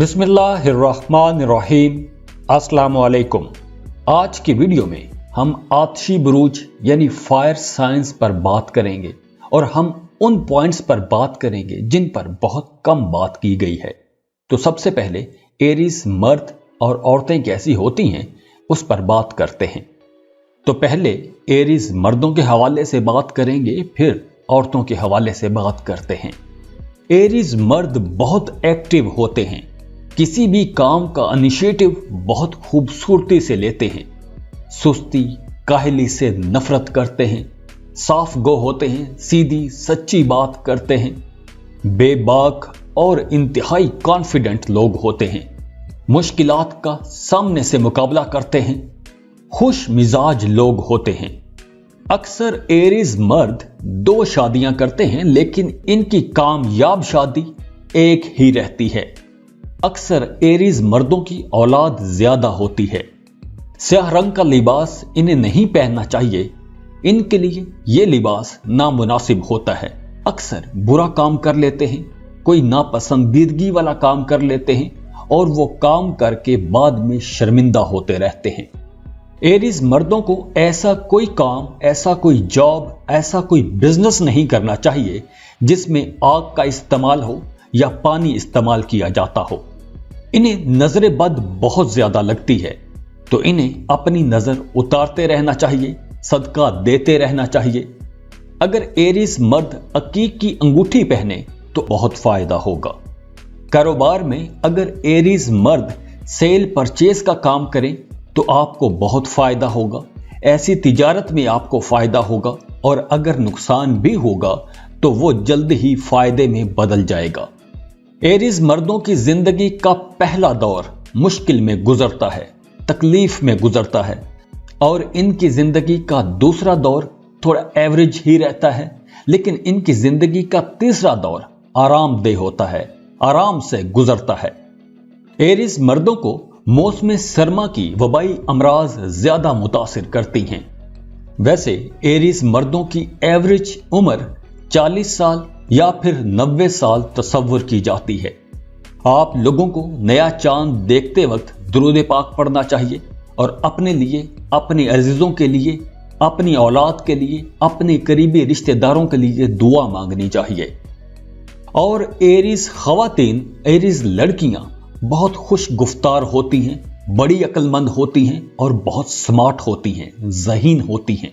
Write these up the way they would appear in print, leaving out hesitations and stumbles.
बिस्मिल्लाहिर्रहमानिर्रहीम। अस्सलाम वालेकुम। आज की वीडियो में हम आतिशी बुरूज यानी फायर साइंस पर बात करेंगे और हम उन पॉइंट्स पर बात करेंगे जिन पर बहुत कम बात की गई है। तो सबसे पहले एरीज मर्द और औरतें कैसी होती हैं उस पर बात करते हैं। तो पहले एरीज मर्दों के हवाले से बात करेंगे, फिर औरतों के हवाले से बात करते हैं। एरीज मर्द बहुत एक्टिव होते हैं, किसी भी काम का इनिशिएटिव बहुत खूबसूरती से लेते हैं, सुस्ती काहली से नफरत करते हैं, साफ गो होते हैं, सीधी सच्ची बात करते हैं, बेबाक और इंतहाई कॉन्फिडेंट लोग होते हैं, मुश्किलात का सामने से मुकाबला करते हैं, खुश मिजाज लोग होते हैं। अक्सर एरीज मर्द 2 शादियां करते हैं, लेकिन इनकी कामयाब शादी एक ही रहती है। अक्सर एरीज मर्दों की औलाद ज्यादा होती है। स्याह रंग का लिबास इन्हें नहीं पहनना चाहिए, इनके लिए यह लिबास नामुनासिब होता है। अक्सर बुरा काम कर लेते हैं, कोई नापसंदीदगी वाला काम कर लेते हैं और वो काम करके बाद में शर्मिंदा होते रहते हैं। एरीज मर्दों को ऐसा कोई काम, ऐसा कोई जॉब, ऐसा कोई बिजनेस नहीं करना चाहिए जिसमें आग का इस्तेमाल हो या पानी इस्तेमाल किया जाता हो। इन्हें नजर बद बहुत ज्यादा लगती है, तो इन्हें अपनी नजर उतारते रहना चाहिए, सदका देते रहना चाहिए। अगर एरीज मर्द अकीक की अंगूठी पहने तो बहुत फायदा होगा। कारोबार में अगर एरीज मर्द सेल परचेज का काम करें तो आपको बहुत फायदा होगा, ऐसी तिजारत में आपको फायदा होगा, और अगर नुकसान भी होगा तो वो जल्द ही फायदे में बदल जाएगा। एरीज मर्दों की जिंदगी का पहला दौर मुश्किल में गुजरता है, तकलीफ में गुजरता है, और इनकी जिंदगी का दूसरा दौर थोड़ा एवरेज ही रहता है, लेकिन इनकी जिंदगी का तीसरा दौर आरामदेह होता है, आराम से गुजरता है। एरीज मर्दों को मौसम सरमा की वबाई अमराज ज्यादा मुतासिर करती हैं। वैसे एरीज मर्दों की एवरेज उम्र 40 साल या फिर 90 साल तस्वुर की जाती है। आप लोगों को नया चांद देखते वक्त दुरूद पाक पढ़ना चाहिए और अपने लिए, अपने अजीजों के लिए, अपनी औलाद के लिए, अपने करीबी रिश्तेदारों के लिए दुआ मांगनी चाहिए। और एरीज खवातीन, एरीज लड़कियां बहुत खुश गुफ्तार होती हैं, बड़ी अक्लमंद होती हैं और बहुत स्मार्ट होती हैं, ज़हीन होती हैं।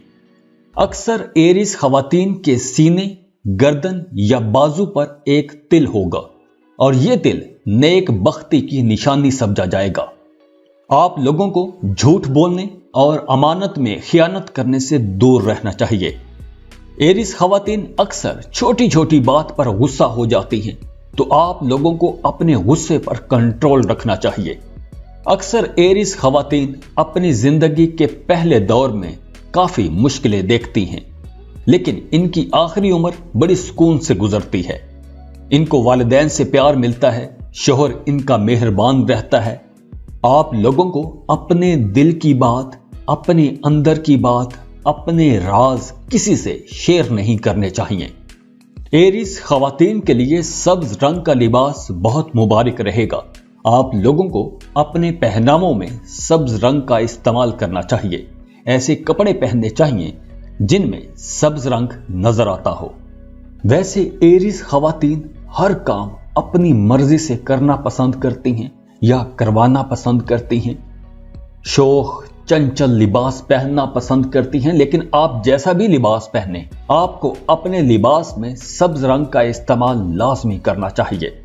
अक्सर एरीज खवातीन के सीने, गर्दन या बाजू पर एक तिल होगा और यह तिल नेक बख्ती की निशानी समझा जाएगा। आप लोगों को झूठ बोलने और अमानत में खियानत करने से दूर रहना चाहिए। एरीज खवातीन अक्सर छोटी छोटी बात पर गुस्सा हो जाती हैं, तो आप लोगों को अपने गुस्से पर कंट्रोल रखना चाहिए। अक्सर एरीज खवातीन अपनी जिंदगी के पहले दौर में काफी मुश्किलें देखती हैं, लेकिन इनकी आखिरी उम्र बड़ी सुकून से गुजरती है। इनको वालिदैन से प्यार मिलता है, शोहर इनका मेहरबान रहता है। आप लोगों को अपने दिल की बात, अपने अंदर की बात, अपने राज किसी से शेयर नहीं करने चाहिए। एरीज खवातीन के लिए सब्ज रंग का लिबास बहुत मुबारक रहेगा। आप लोगों को अपने पहनावों में सब्ज रंग का इस्तेमाल करना चाहिए। ऐसे कपड़े पहनने चाहिए जिनमें सब्ज रंग नजर आता हो। वैसे एरीज खवातीन हर काम अपनी मर्जी से करना पसंद करती हैं या करवाना पसंद करती हैं। शोख चंचल लिबास पहनना पसंद करती हैं, लेकिन आप जैसा भी लिबास पहने, आपको अपने लिबास में सब्ज रंग का इस्तेमाल लाजमी करना चाहिए।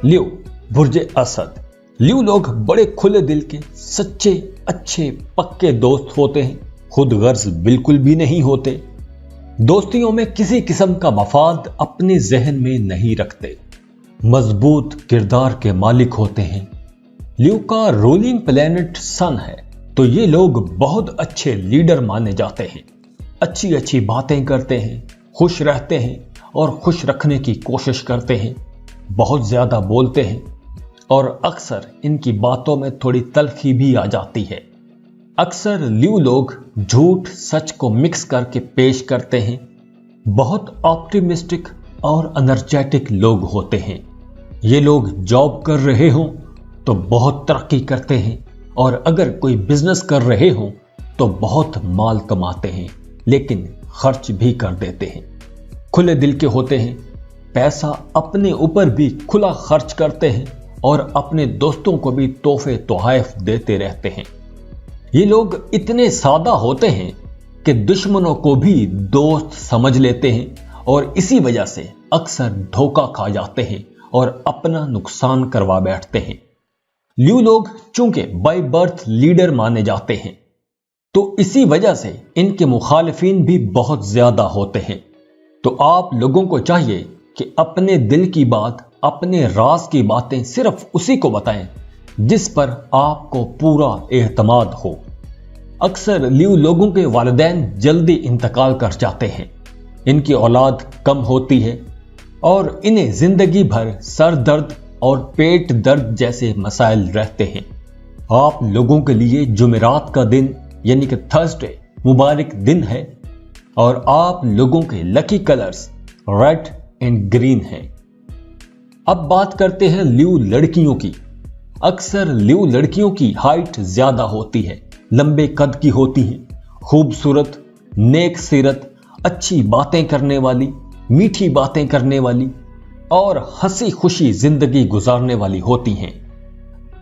लियो, बुर्जे असद। लियो लोग बड़े खुले दिल के, सच्चे, अच्छे, पक्के दोस्त होते हैं, खुद गर्ज बिल्कुल भी नहीं होते। दोस्तियों में किसी किस्म का मफाद अपने जहन में नहीं रखते, मजबूत किरदार के मालिक होते हैं। लियो का रूलिंग प्लेनेट सन है, तो ये लोग बहुत अच्छे लीडर माने जाते हैं। अच्छी अच्छी बातें करते हैं, खुश रहते हैं और खुश रखने की कोशिश करते हैं। बहुत ज्यादा बोलते हैं और अक्सर इनकी बातों में थोड़ी तल्खी भी आ जाती है। अक्सर लियो लोग झूठ सच को मिक्स करके पेश करते हैं। बहुत ऑप्टिमिस्टिक और एनर्जेटिक लोग होते हैं। ये लोग जॉब कर रहे हों तो बहुत तरक्की करते हैं, और अगर कोई बिजनेस कर रहे हों तो बहुत माल कमाते हैं, लेकिन खर्च भी कर देते हैं। खुले दिल के होते हैं, पैसा अपने ऊपर भी खुला खर्च करते हैं और अपने दोस्तों को भी तोहफे तोहफ देते रहते हैं। ये लोग इतने सादा होते हैं कि दुश्मनों को भी दोस्त समझ लेते हैं, और इसी वजह से अक्सर धोखा खा जाते हैं और अपना नुकसान करवा बैठते हैं। ल्यू लोग चूंकि बाय बर्थ लीडर माने जाते हैं, तो इसी वजह से इनके मुखालिफिन भी बहुत ज्यादा होते हैं। तो आप लोगों को चाहिए कि अपने दिल की बात, अपने राज की बातें सिर्फ उसी को बताएं जिस पर आपको पूरा एतमाद हो। अक्सर ल्यू लोगों के वालिदैन जल्दी इंतकाल कर जाते हैं, इनकी औलाद कम होती है और इन्हें जिंदगी भर सर दर्द और पेट दर्द जैसे मसाइल रहते हैं। आप लोगों के लिए जुमेरात का दिन यानी कि थर्सडे मुबारक दिन है, और आप लोगों के lucky colours red and green हैं। अब बात करते हैं ल्यू लड़कियों की। अक्सर ल्यू लड़कियों की हाइट ज्यादा होती है, लंबे कद की होती हैं, खूबसूरत, नेक सीरत, अच्छी बातें करने वाली, मीठी बातें करने वाली और हंसी खुशी जिंदगी गुजारने वाली होती हैं।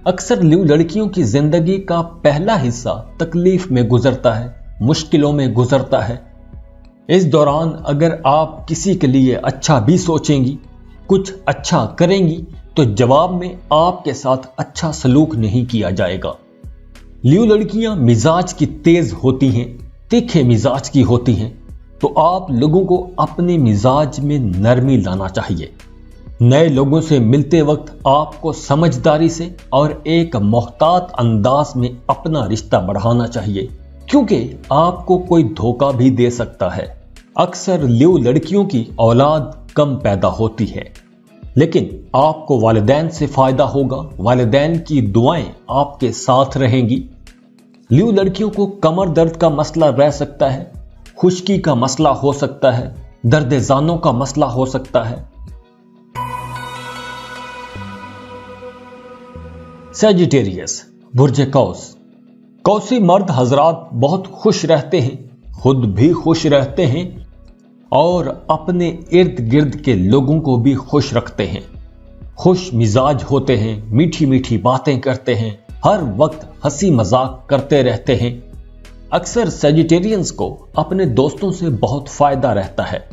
अक्सर ल्यू लड़कियों की जिंदगी का पहला हिस्सा तकलीफ में गुजरता है, मुश्किलों में गुजरता है। इस दौरान अगर आप किसी के लिए अच्छा भी सोचेंगी, कुछ अच्छा करेंगी, तो जवाब में आपके साथ अच्छा सलूक नहीं किया जाएगा। ल्यू लड़कियां मिजाज की तेज होती हैं, तीखे मिजाज की होती हैं, तो आप लोगों को अपने मिजाज में नरमी लाना चाहिए। नए लोगों से मिलते वक्त आपको समझदारी से और एक मोहतात अंदाज में अपना रिश्ता बढ़ाना चाहिए, क्योंकि आपको कोई धोखा भी दे सकता है। अक्सर ल्यू लड़कियों की औलाद कम पैदा होती है, लेकिन आपको वालिदैन से फायदा होगा, वालिदैन की दुआएं आपके साथ रहेंगी। ल्यू लड़कियों को कमर दर्द का मसला रह सकता है, खुश्की का मसला हो सकता है, दर्द जानों का मसला हो सकता है। सैजिटेरियस बुर्ज कौस। कौसी मर्द हजरात बहुत खुश रहते हैं, खुद भी खुश रहते हैं और अपने इर्द गिर्द के लोगों को भी खुश रखते हैं। खुश मिजाज होते हैं, मीठी मीठी बातें करते हैं, हर वक्त हंसी मजाक करते रहते हैं। अक्सर सैजिटेरियंस को अपने दोस्तों से बहुत फायदा रहता है,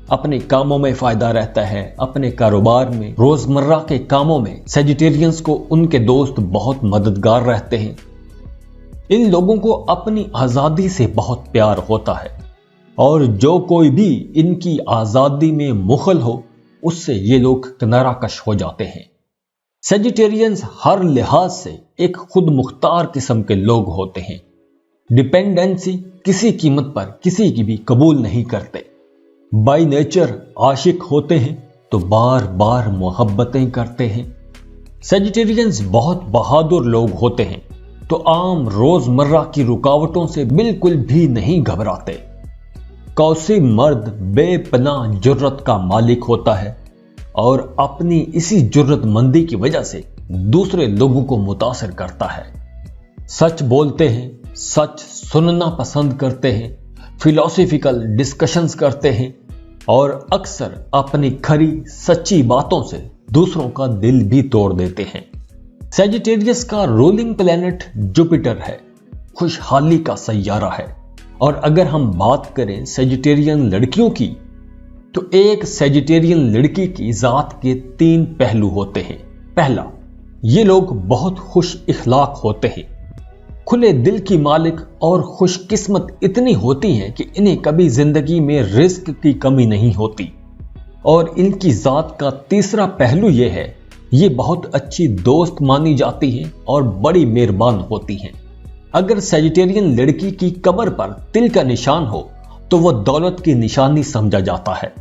अपने कामों में फायदा रहता है, अपने कारोबार में, रोजमर्रा के कामों में सैजिटेरियंस को उनके दोस्त बहुत मददगार रहते हैं। इन लोगों को अपनी आजादी से बहुत प्यार होता है, और जो कोई भी इनकी आजादी में मुखल हो उससे ये लोग किनारा कश हो जाते हैं। सैजिटेरियंस हर लिहाज से एक खुद मुख्तार किस्म के लोग होते हैं। डिपेंडेंसी किसी कीमत पर किसी की भी कबूल नहीं करते। बाय नेचर आशिक होते हैं तो बार बार मोहब्बतें करते हैं। सैजिटेरियंस बहुत बहादुर लोग होते हैं, तो आम रोजमर्रा की रुकावटों से बिल्कुल भी नहीं घबराते। कौसी मर्द बेपनाह जुर्रत का मालिक होता है और अपनी इसी जुर्रतमंदी की वजह से दूसरे लोगों को मुतासिर करता है। सच बोलते हैं, सच सुनना पसंद करते हैं, फिलोसफिकल डिस्कशंस करते हैं और अक्सर अपनी खरी सच्ची बातों से दूसरों का दिल भी तोड़ देते हैं। सैजिटेरियस का रूलिंग प्लैनेट जुपिटर है, खुशहाली का सैयारा है। और अगर हम बात करें सैजिटेरियन लड़कियों की, तो एक सैजिटेरियन लड़की की जात के 3 पहलू होते हैं। पहला, ये लोग बहुत खुश इखलाक होते हैं, खुले दिल की मालिक और खुशकिस्मत इतनी होती हैं कि इन्हें कभी जिंदगी में रिस्क की कमी नहीं होती। और इनकी जात का तीसरा पहलू यह है, ये बहुत अच्छी दोस्त मानी जाती हैं और बड़ी मेहरबान होती हैं। अगर सैजिटेरियन लड़की की कमर पर तिल का निशान हो तो वह दौलत की निशानी समझा जाता है।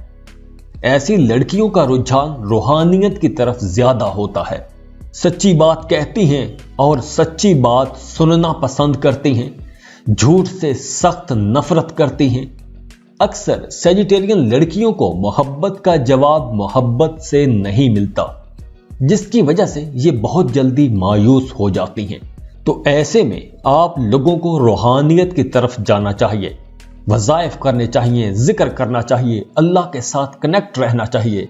ऐसी लड़कियों का रुझान रूहानियत की तरफ ज्यादा होता है, सच्ची बात कहती हैं और सच्ची बात सुनना पसंद करती हैं, झूठ से सख्त नफरत करती हैं। अक्सर सेजिटेरियन लड़कियों को मोहब्बत का जवाब मोहब्बत से नहीं मिलता, जिसकी वजह से ये बहुत जल्दी मायूस हो जाती हैं। तो ऐसे में आप लोगों को रूहानियत की तरफ जाना चाहिए, वज़ाइफ करने चाहिए, जिक्र करना चाहिए, अल्लाह के साथ कनेक्ट रहना चाहिए।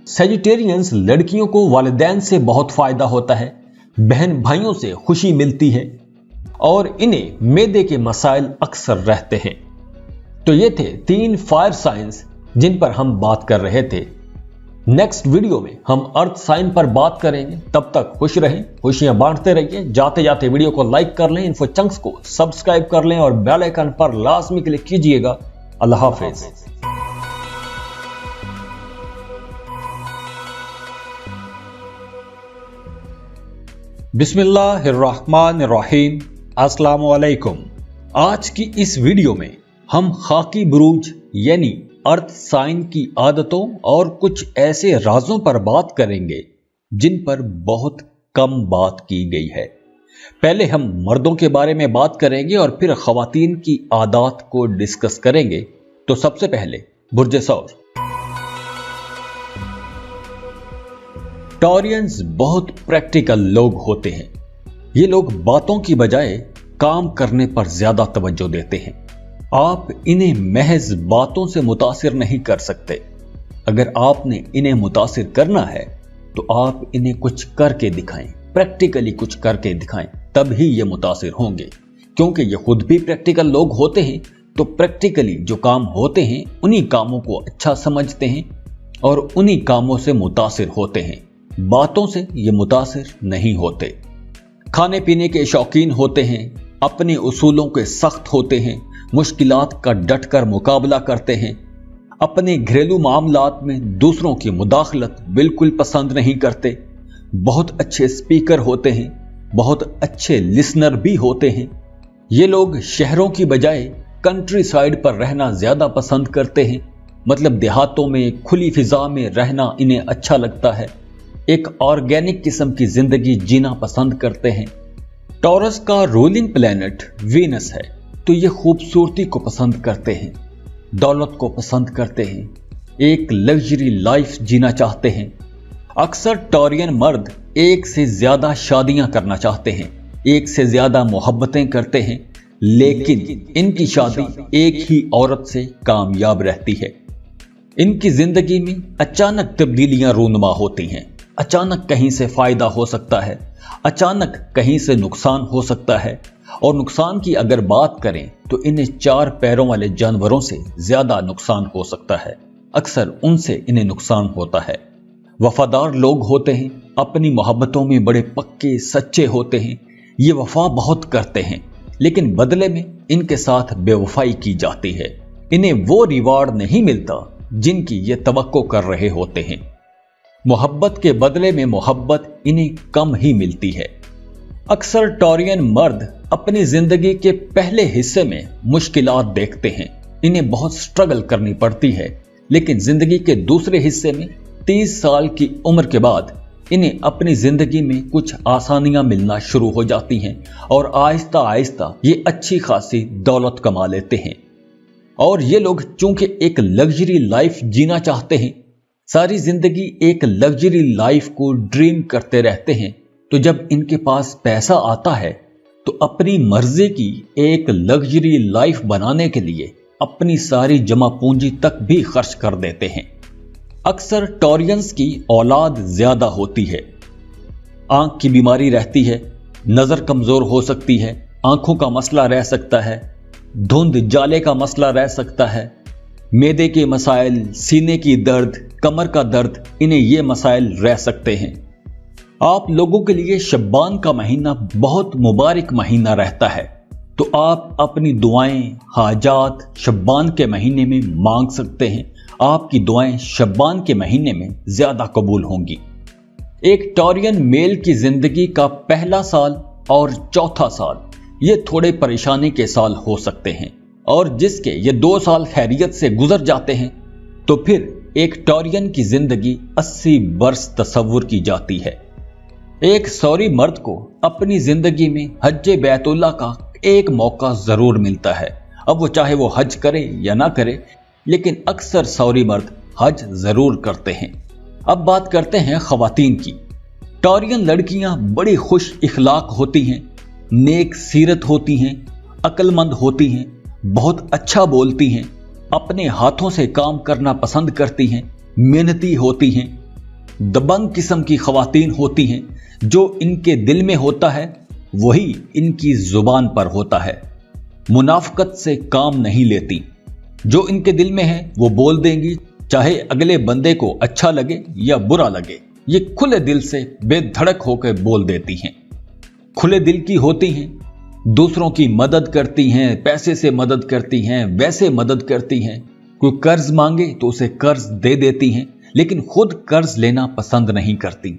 सेजिटेरियंस लड़कियों को वालिदैन से बहुत फायदा होता है, बहन भाइयों से खुशी मिलती है और इन्हें मैदे के मसाइल अक्सर रहते हैं। तो ये थे 3 फायर साइंस जिन पर हम बात कर रहे थे। नेक्स्ट वीडियो में हम अर्थ साइन पर बात करेंगे। तब तक खुश रहें, खुशियां बांटते रहिए। जाते जाते वीडियो को लाइक कर लें, इन्फो चंक्स को सब्सक्राइब कर लें और बेल आइकन पर लाजमी क्लिक कीजिएगा। अल्लाह हाफिज। बिस्मिल्लाहिर्रहमानिर्रहीम। अस्सलाम वालेकुम। आज की इस वीडियो में हम खाकी बुरूज यानी अर्थ साइन की आदतों और कुछ ऐसे राजों पर बात करेंगे जिन पर बहुत कम बात की गई है। पहले हम मर्दों के बारे में बात करेंगे और फिर खवातीन की आदत को डिस्कस करेंगे। तो सबसे पहले बुर्ज सौर। टॉरियंस बहुत प्रैक्टिकल लोग होते हैं। ये लोग बातों की बजाय काम करने पर ज्यादा तवज्जो देते हैं। आप इन्हें महज बातों से मुतासिर नहीं कर सकते। अगर आपने इन्हें मुतासिर करना है तो आप इन्हें कुछ करके दिखाएं, प्रैक्टिकली कुछ करके दिखाएं, तभी ये मुतासिर होंगे। क्योंकि ये खुद भी प्रैक्टिकल लोग होते हैं, तो प्रैक्टिकली जो काम होते हैं उन्हीं कामों को अच्छा समझते हैं और उन्हीं कामों से मुतासिर होते हैं। बातों से ये मुतासिर नहीं होते। खाने पीने के शौकीन होते हैं, अपने उसूलों के सख्त होते हैं, मुश्किलात का डट कर मुकाबला करते हैं, अपने घरेलू मामलात में दूसरों की मुदाखलत बिल्कुल पसंद नहीं करते, बहुत अच्छे स्पीकर होते हैं, बहुत अच्छे लिसनर भी होते हैं। ये लोग शहरों की बजाय कंट्री साइड पर रहना ज्यादा पसंद करते हैं, मतलब देहातों में खुली फिजा में रहना इन्हें अच्छा लगता है। एक ऑर्गेनिक किस्म की जिंदगी जीना पसंद करते हैं। टॉरस का रूलिंग प्लैनेट वीनस है, तो ये खूबसूरती को पसंद करते हैं, दौलत को पसंद करते हैं, एक लग्जरी लाइफ जीना चाहते हैं। अक्सर टॉरियन मर्द एक से ज्यादा शादियां करना चाहते हैं, एक से ज्यादा मोहब्बतें करते हैं, लेकिन इनकी शादी एक ही औरत से कामयाब रहती है। इनकी जिंदगी में अचानक तब्दीलियां रूनुमा होती हैं। अचानक कहीं से फायदा हो सकता है, अचानक कहीं से नुकसान हो सकता है। और नुकसान की अगर बात करें तो इन्हें 4 पैरों वाले जानवरों से ज्यादा नुकसान हो सकता है। अक्सर उनसे इन्हें नुकसान होता है। वफादार लोग होते हैं, अपनी मोहब्बतों में बड़े पक्के सच्चे होते हैं। ये वफा बहुत करते हैं, लेकिन बदले में इनके साथ बेवफाई की जाती है। इन्हें वो रिवार्ड नहीं मिलता जिनकी ये तवक्को कर रहे होते हैं। मोहब्बत के बदले में मोहब्बत इन्हें कम ही मिलती है। अक्सर टॉरियन मर्द अपनी जिंदगी के पहले हिस्से में मुश्किलात देखते हैं, इन्हें बहुत स्ट्रगल करनी पड़ती है, लेकिन जिंदगी के दूसरे हिस्से में 30 साल की उम्र के बाद इन्हें अपनी जिंदगी में कुछ आसानियां मिलना शुरू हो जाती हैं और आहिस्ता आहिस्ता ये अच्छी खासी दौलत कमा लेते हैं। और ये लोग चूंकि एक लग्जरी लाइफ जीना चाहते हैं, सारी जिंदगी एक लग्जरी लाइफ को ड्रीम करते रहते हैं, तो जब इनके पास पैसा आता है तो अपनी मर्जी की एक लग्जरी लाइफ बनाने के लिए अपनी सारी जमा पूंजी तक भी खर्च कर देते हैं। अक्सर टॉरियंस की औलाद ज्यादा होती है, आंख की बीमारी रहती है, नजर कमजोर हो सकती है, आंखों का मसला रह सकता है, धुंध जाले का मसला रह सकता है, मैदे के मसाइल, सीने की दर्द, कमर का दर्द, इन्हें ये मसाइल रह सकते हैं। आप लोगों के लिए शब्बान का महीना बहुत मुबारक महीना रहता है, तो आप अपनी दुआएं, हाजात शब्बान के महीने में मांग सकते हैं। आपकी दुआएं शब्बान के महीने में ज्यादा कबूल होंगी। एक टॉरियन मेल की जिंदगी का पहला साल और चौथा साल ये थोड़े परेशानी के साल हो सकते हैं, और जिसके ये 2 साल खैरियत से गुजर जाते हैं, तो फिर एक टॉरियन की जिंदगी 80 वर्ष तस्वुर की जाती है। एक सौरी मर्द को अपनी जिंदगी में हज्जे बैतुल्लाह का एक मौका जरूर मिलता है, अब वो चाहे वो हज करे या ना करे, लेकिन अक्सर सौरी मर्द हज जरूर करते हैं। अब बात करते हैं खवातीन की। टॉरियन लड़कियां बड़ी खुश इखलाक होती हैं, नेक सीरत होती हैं, अक्लमंद होती हैं, बहुत अच्छा बोलती हैं, अपने हाथों से काम करना पसंद करती हैं, मेहनती होती हैं, दबंग किस्म की खवातीन होती हैं। जो इनके दिल में होता है वही इनकी जुबान पर होता है। मुनाफकत से काम नहीं लेती, जो इनके दिल में है वो बोल देंगी, चाहे अगले बंदे को अच्छा लगे या बुरा लगे। ये खुले दिल से बेधड़क होकर बोल देती हैं, खुले दिल की होती हैं, दूसरों की मदद करती हैं, पैसे से मदद करती हैं, वैसे मदद करती हैं। कोई कर्ज मांगे तो उसे कर्ज दे देती हैं, लेकिन खुद कर्ज लेना पसंद नहीं करती।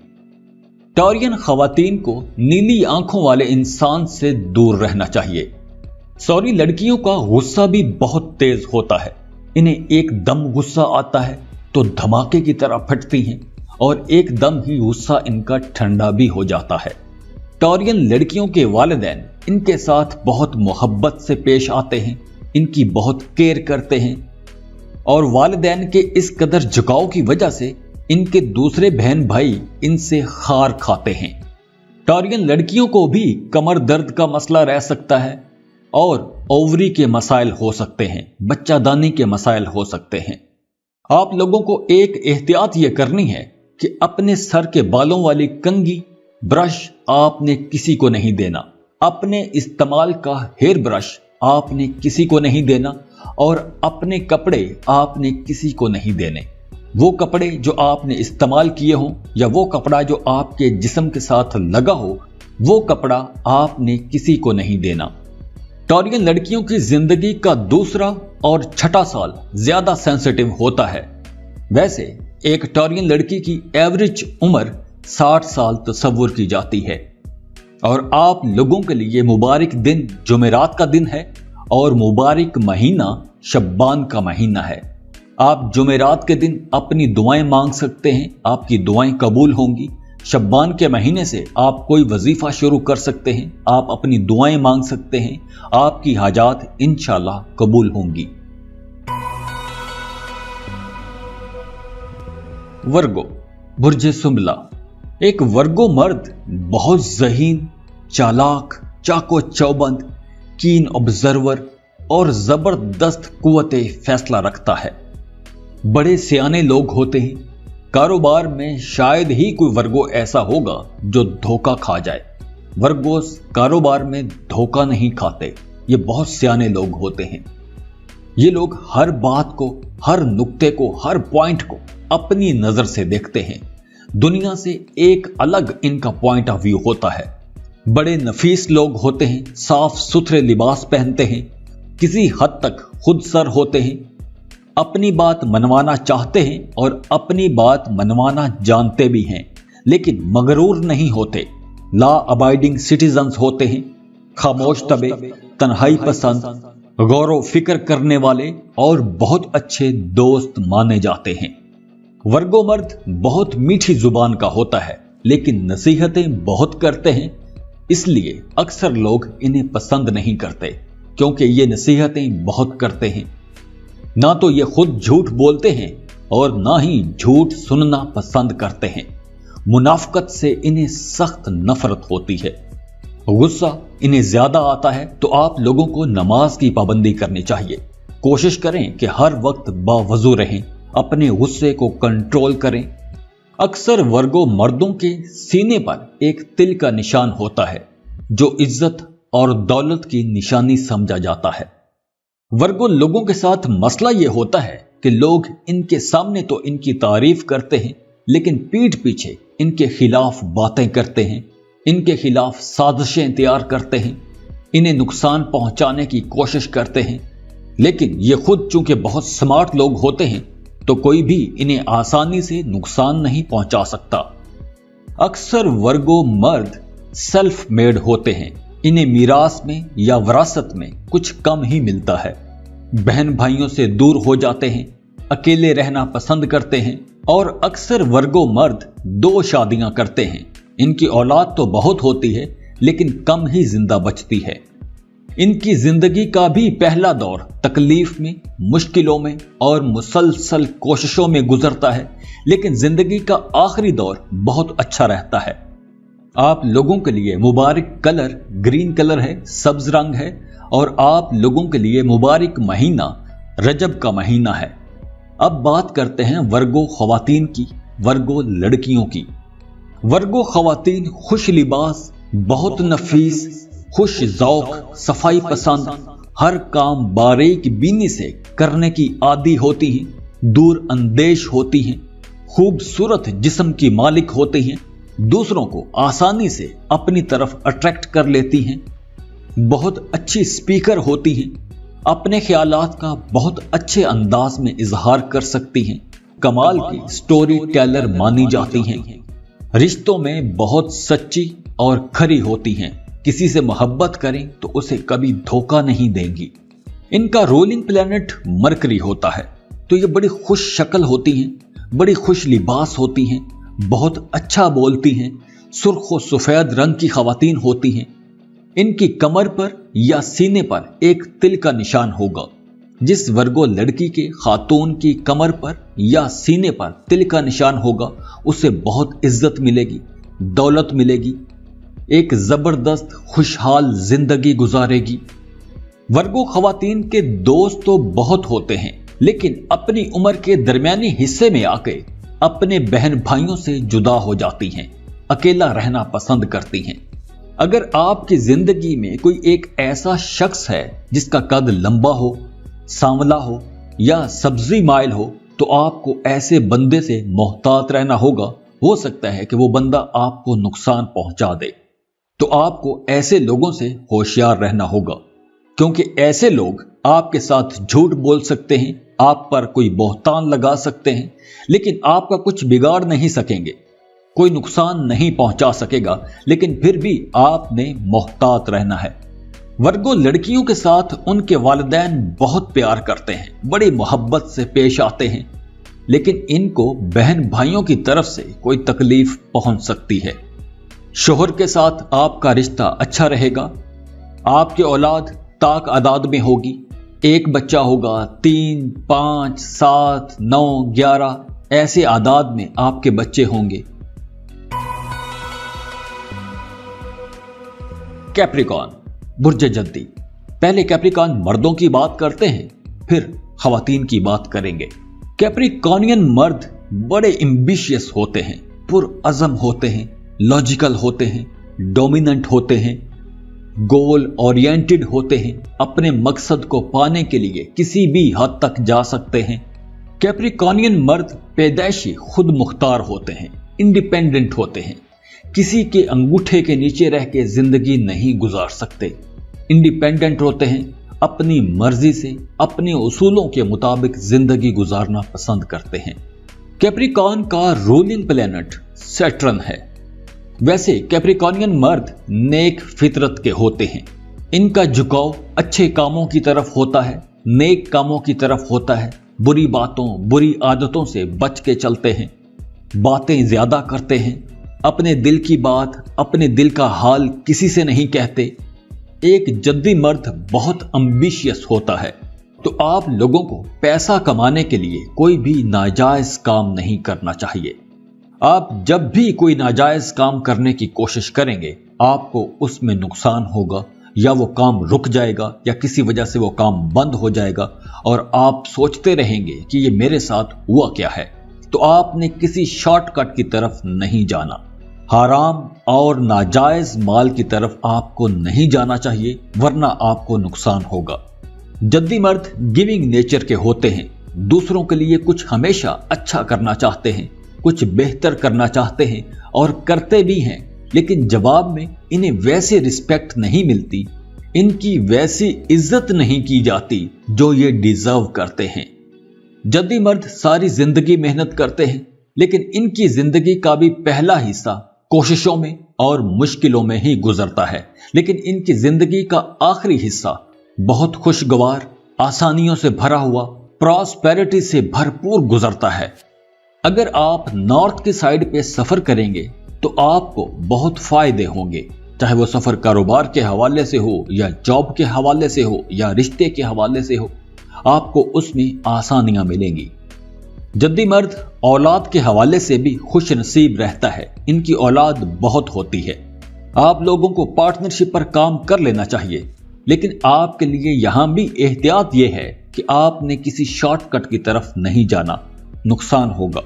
टॉरियन खवातीन को नीली आंखों वाले इंसान से दूर रहना चाहिए। सौरी लड़कियों का गुस्सा भी बहुत तेज होता है। इन्हें एकदम गुस्सा आता है तो धमाके की तरह फटती हैं और एकदम ही गुस्सा इनका ठंडा भी हो जाता है। टॉरियन लड़कियों के वालिदैन इनके साथ बहुत मोहब्बत से पेश आते हैं, इनकी बहुत केयर करते हैं और वालिदैन के इस कदर झुकाव की वजह से इनके दूसरे बहन भाई इनसे खार खाते हैं। टॉरियन लड़कियों को भी कमर दर्द का मसला रह सकता है और ओवरी के मसाइल हो सकते हैं, बच्चादानी के मसाइल हो सकते हैं। आप लोगों को एक एहतियात यह करनी है कि अपने सर के बालों वाली कंघी ब्रश आपने किसी को नहीं देना, अपने इस्तेमाल का हेयर ब्रश आपने किसी को नहीं देना और अपने कपड़े आपने किसी को नहीं देने। वो कपड़े जो आपने इस्तेमाल किए हों या वो कपड़ा जो आपके जिस्म के साथ लगा हो, वो कपड़ा आपने किसी को नहीं देना। टॉरियन लड़कियों की जिंदगी का दूसरा और छठा साल ज्यादा सेंसिटिव होता है। वैसे एक टॉरियन लड़की की एवरेज उम्र 60 साल तस्वुर की जाती है और आप लोगों के लिए मुबारक दिन जुमेरात का दिन है और मुबारक महीना शब्बान का महीना है। आप जुमेरात के दिन अपनी दुआएं मांग सकते हैं, आपकी दुआएं कबूल होंगी। शब्बान के महीने से आप कोई वजीफा शुरू कर सकते हैं, आप अपनी दुआएं मांग सकते हैं, आपकी हाजात इंशाल्लाह कबूल होंगी। वर्गो बुर्ज सुंबला। एक वर्गो मर्द बहुत ज़हीन, चालाक, चाको चौबंद, कीन ऑब्जर्वर और जबरदस्त कुव्वते फैसला रखता है। बड़े सियाने लोग होते हैं। कारोबार में शायद ही कोई वर्गो ऐसा होगा जो धोखा खा जाए। वर्गोस कारोबार में धोखा नहीं खाते, ये बहुत सियाने लोग होते हैं। ये लोग हर बात को, हर नुक्ते को, हर पॉइंट को अपनी नजर से देखते हैं। दुनिया से एक अलग इनका पॉइंट ऑफ व्यू होता है। बड़े नफीस लोग होते हैं, साफ सुथरे लिबास पहनते हैं, किसी हद तक खुद सर होते हैं, अपनी बात मनवाना चाहते हैं और अपनी बात मनवाना जानते भी हैं, लेकिन मगरूर नहीं होते। लॉ अबाइडिंग सिटीजन्स होते हैं, खामोश तबे, तन्हाई पसंद, गौर फिक्र करने वाले और बहुत अच्छे दोस्त माने जाते हैं। वर्गो मर्द बहुत मीठी जुबान का होता है, लेकिन नसीहतें बहुत करते हैं, इसलिए अक्सर लोग इन्हें पसंद नहीं करते क्योंकि ये नसीहतें बहुत करते हैं। ना तो ये खुद झूठ बोलते हैं और ना ही झूठ सुनना पसंद करते हैं। मुनाफकत से इन्हें सख्त नफरत होती है। गुस्सा इन्हें ज्यादा आता है तो आप लोगों को नमाज की पाबंदी करनी चाहिए। कोशिश करें कि हर वक्त बावजू रहें, अपने गुस्से को कंट्रोल करें। अक्सर वर्गो मर्दों के सीने पर एक तिल का निशान होता है जो इज्जत और दौलत की निशानी समझा जाता है। वर्गो लोगों के साथ मसला यह होता है कि लोग इनके सामने तो इनकी तारीफ करते हैं, लेकिन पीठ पीछे इनके खिलाफ बातें करते हैं, इनके खिलाफ साजिशें तैयार करते हैं, इन्हें नुकसान पहुंचाने की कोशिश करते हैं। लेकिन ये खुद चूंकि बहुत स्मार्ट लोग होते हैं तो कोई भी इन्हें आसानी से नुकसान नहीं पहुंचा सकता। अक्सर वर्गो मर्द सेल्फ मेड होते हैं, इन्हें मीरास में या विरासत में कुछ कम ही मिलता है। बहन भाइयों से दूर हो जाते हैं, अकेले रहना पसंद करते हैं और अक्सर वर्गो मर्द 2 शादियां करते हैं। इनकी औलाद तो बहुत होती है लेकिन कम ही जिंदा बचती है। इनकी जिंदगी का भी पहला दौर तकलीफ में, मुश्किलों में और मुसलसल कोशिशों में गुजरता है, लेकिन जिंदगी का आखिरी दौर बहुत अच्छा रहता है। आप लोगों के लिए मुबारक कलर ग्रीन कलर है, सब्ज रंग है, और आप लोगों के लिए मुबारक महीना रजब का महीना है। अब बात करते हैं वर्गो खवातीन की, वर्गो लड़कियों की। वर्गो खवातीन खुश लिबास, बहुत नफीस, खुश ज़ौक़, सफाई पसंद, हर काम बारीक बीनी से करने की आदी होती हैं, दूर अंदेश होती हैं, खूबसूरत जिस्म की मालिक होती हैं, दूसरों को आसानी से अपनी तरफ अट्रैक्ट कर लेती हैं, बहुत अच्छी स्पीकर होती हैं, अपने ख्यालात का बहुत अच्छे अंदाज में इजहार कर सकती हैं, कमाल की स्टोरी टेलर मानी जाती हैं, रिश्तों में बहुत सच्ची और खरी होती हैं, किसी से मोहब्बत करें तो उसे कभी धोखा नहीं देंगी। इनका रूलिंग प्लैनेट मरकरी होता है, तो ये बड़ी खुश शक्ल होती हैं, बड़ी खुश लिबास होती हैं, बहुत अच्छा बोलती हैं, सुर्ख और सफेद रंग की खवातीन होती हैं। इनकी कमर पर या सीने पर एक तिल का निशान होगा। जिस वर्गो लड़की के खातून की कमर पर या सीने पर तिल का निशान होगा, उसे बहुत इज्जत मिलेगी, दौलत मिलेगी, एक जबरदस्त खुशहाल जिंदगी गुजारेगी। वर्गो खवातीन के दोस्त तो बहुत होते हैं, लेकिन अपनी उम्र के दरमियानी हिस्से में आके अपने बहन भाइयों से जुदा हो जाती हैं, अकेला रहना पसंद करती हैं। अगर आपकी जिंदगी में कोई एक ऐसा शख्स है जिसका कद लंबा हो, सांवला हो या सब्जी माइल हो, तो आपको ऐसे बंदे से मोहतात रहना होगा। हो सकता है कि वो बंदा आपको नुकसान पहुंचा दे, तो आपको ऐसे लोगों से होशियार रहना होगा, क्योंकि ऐसे लोग आपके साथ झूठ बोल सकते हैं, आप पर कोई बहतान लगा सकते हैं, लेकिन आपका कुछ बिगाड़ नहीं सकेंगे, कोई नुकसान नहीं पहुंचा सकेगा, लेकिन फिर भी आपने मोहतात रहना है। वर्गो लड़कियों के साथ उनके वालिदैन बहुत प्यार करते हैं, बड़ी मोहब्बत से पेश आते हैं, लेकिन इनको बहन भाइयों की तरफ से कोई तकलीफ पहुंच सकती है। शोहर के साथ आपका रिश्ता अच्छा रहेगा, आपकी औलाद ताक आदाद में होगी, एक बच्चा होगा, 3, 5, 7, 9, 11 ऐसे आदाद में आपके बच्चे होंगे। कैप्रिकॉन बुर्ज जद्दी। पहले कैप्रिकॉन मर्दों की बात करते हैं, फिर खवातीन की बात करेंगे। कैप्रिकॉनियन मर्द बड़े एम्बिशियस होते हैं, पुरअज़म होते हैं, लॉजिकल होते हैं, डोमिनेंट होते हैं, गोल ओरिएंटेड होते हैं, अपने मकसद को पाने के लिए किसी भी हद तक जा सकते हैं। कैप्रिकॉनियन मर्द पैदाइशी खुद मुख्तार होते हैं, इंडिपेंडेंट होते हैं, किसी के अंगूठे के नीचे रह के जिंदगी नहीं गुजार सकते, इंडिपेंडेंट होते हैं, अपनी मर्जी से अपने उसूलों के मुताबिक जिंदगी गुजारना पसंद करते हैं। कैप्रिकॉन का रूलिंग प्लैनेट सैटर्न है। वैसे कैप्रिकॉनियन मर्द नेक फितरत के होते हैं, इनका झुकाव अच्छे कामों की तरफ होता है, नेक कामों की तरफ होता है, बुरी बातों बुरी आदतों से बच के चलते हैं, बातें ज्यादा करते हैं, अपने दिल की बात अपने दिल का हाल किसी से नहीं कहते। एक जद्दी मर्द बहुत एम्बिशियस होता है, तो आप लोगों को पैसा कमाने के लिए कोई भी नाजायज काम नहीं करना चाहिए। आप जब भी कोई नाजायज काम करने की कोशिश करेंगे, आपको उसमें नुकसान होगा, या वो काम रुक जाएगा या किसी वजह से वो काम बंद हो जाएगा और आप सोचते रहेंगे कि ये मेरे साथ हुआ क्या है। तो आपने किसी शॉर्टकट की तरफ नहीं जाना, हराम और नाजायज माल की तरफ आपको नहीं जाना चाहिए, वरना आपको नुकसान होगा। जद्दी मर्द गिविंग नेचर के होते हैं, दूसरों के लिए कुछ हमेशा अच्छा करना चाहते हैं, कुछ बेहतर करना चाहते हैं और करते भी हैं, लेकिन जवाब में इन्हें वैसे रिस्पेक्ट नहीं मिलती, इनकी वैसी इज्जत नहीं की जाती जो ये डिजर्व करते हैं। जद्दी मर्द सारी जिंदगी मेहनत करते हैं, लेकिन इनकी जिंदगी का भी पहला हिस्सा कोशिशों में और मुश्किलों में ही गुजरता है, लेकिन इनकी जिंदगी का आखिरी हिस्सा बहुत खुशगवार, आसानियों से भरा हुआ, प्रॉस्पेरिटी से भरपूर गुजरता है। अगर आप नॉर्थ की साइड पे सफर करेंगे तो आपको बहुत फायदे होंगे। चाहे वो सफर कारोबार के हवाले से हो या जॉब के हवाले से हो या रिश्ते के हवाले से हो, आपको उसमें आसानियां मिलेंगी। जद्दी मर्द औलाद के हवाले से भी खुश नसीब रहता है, इनकी औलाद बहुत होती है। आप लोगों को पार्टनरशिप पर काम कर लेना चाहिए, लेकिन आपके लिए यहां भी एहतियात यह है कि आपने किसी शॉर्टकट की तरफ नहीं जाना, नुकसान होगा।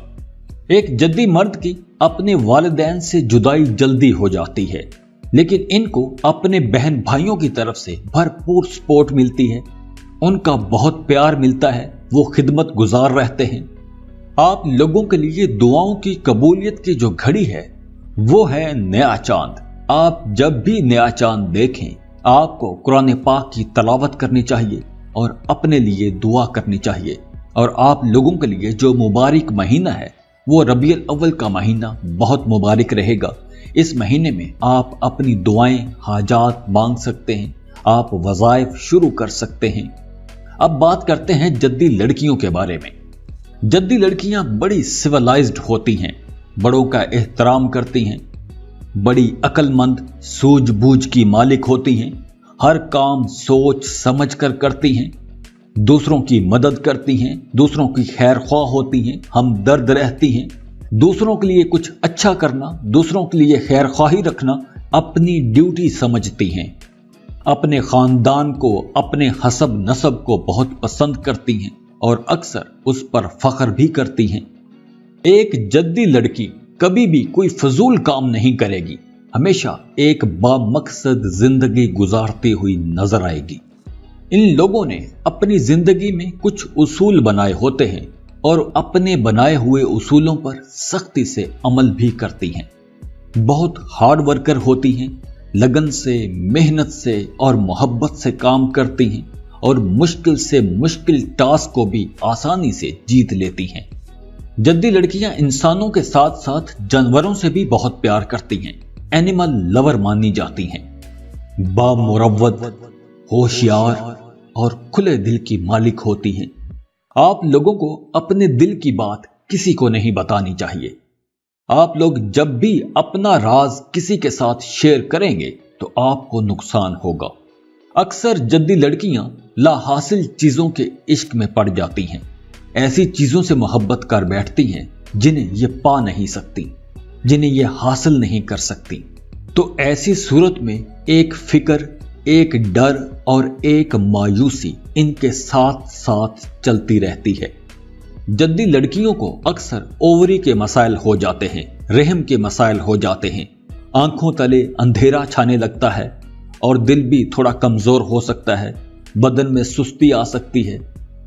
एक जद्दी मर्द की अपने वालिदैन से जुदाई जल्दी हो जाती है, लेकिन इनको अपने बहन भाइयों की तरफ से भरपूर सपोर्ट मिलती है, उनका बहुत प्यार मिलता है, वो खिदमत गुजार रहते हैं। आप लोगों के लिए दुआओं की कबूलियत की जो घड़ी है वो है नया चांद। आप जब भी नया चांद देखें, आपको कुरान पाक की तलावत करनी चाहिए और अपने लिए दुआ करनी चाहिए। और आप लोगों के लिए जो मुबारक महीना है वो रबीउल अव्वल का महीना बहुत मुबारक रहेगा। इस महीने में आप अपनी दुआएं, हाजात मांग सकते हैं, आप वज़ाइफ शुरू कर सकते हैं। अब बात करते हैं जद्दी लड़कियों के बारे में। जद्दी लड़कियां बड़ी सिविलाइज्ड होती हैं, बड़ों का एहतराम करती हैं, बड़ी अक्लमंद सूझबूझ की मालिक होती हैं, हर काम सोच समझ कर करती हैं, दूसरों की मदद करती हैं, दूसरों की खैर ख्वाह होती हैं, हमदर्द रहती हैं। दूसरों के लिए कुछ अच्छा करना, दूसरों के लिए खैर ख्वाही रखना अपनी ड्यूटी समझती हैं। अपने खानदान को, अपने हसब नसब को बहुत पसंद करती हैं और अक्सर उस पर फख्र भी करती हैं। एक जद्दी लड़की कभी भी कोई फजूल काम नहीं करेगी, हमेशा एक बामकसद जिंदगी गुजारती हुई नजर आएगी। इन लोगों ने अपनी जिंदगी में कुछ उसूल बनाए होते हैं और अपने बनाए हुए उसूलों पर सख्ती से अमल भी करती हैं। बहुत हार्ड वर्कर होती हैं, लगन से, मेहनत से और मोहब्बत से काम करती हैं और मुश्किल से मुश्किल टास्क को भी आसानी से जीत लेती हैं। जद्दी लड़कियां इंसानों के साथ साथ जानवरों से भी बहुत प्यार करती हैं, एनिमल लवर मानी जाती हैं। बामुरव्वत, होशियार और खुले दिल की मालिक होती हैं। आप लोगों को अपने दिल की बात किसी को नहीं बतानी चाहिए। आप लोग जब भी अपना राज किसी के साथ शेयर करेंगे तो आपको नुकसान होगा। अक्सर जद्दी लड़कियां लाहासिल चीजों के इश्क में पड़ जाती हैं, ऐसी चीजों से मोहब्बत कर बैठती हैं जिन्हें ये पा नहीं सकती, जिन्हें ये हासिल नहीं कर सकती। तो ऐसी सूरत में एक फिक्र, एक डर और एक मायूसी इनके साथ साथ चलती रहती है। जद्दी लड़कियों को अक्सर ओवरी के मसाइल हो जाते हैं, रहम के मसाइल हो जाते हैं, आंखों तले अंधेरा छाने लगता है और दिल भी थोड़ा कमजोर हो सकता है, बदन में सुस्ती आ सकती है।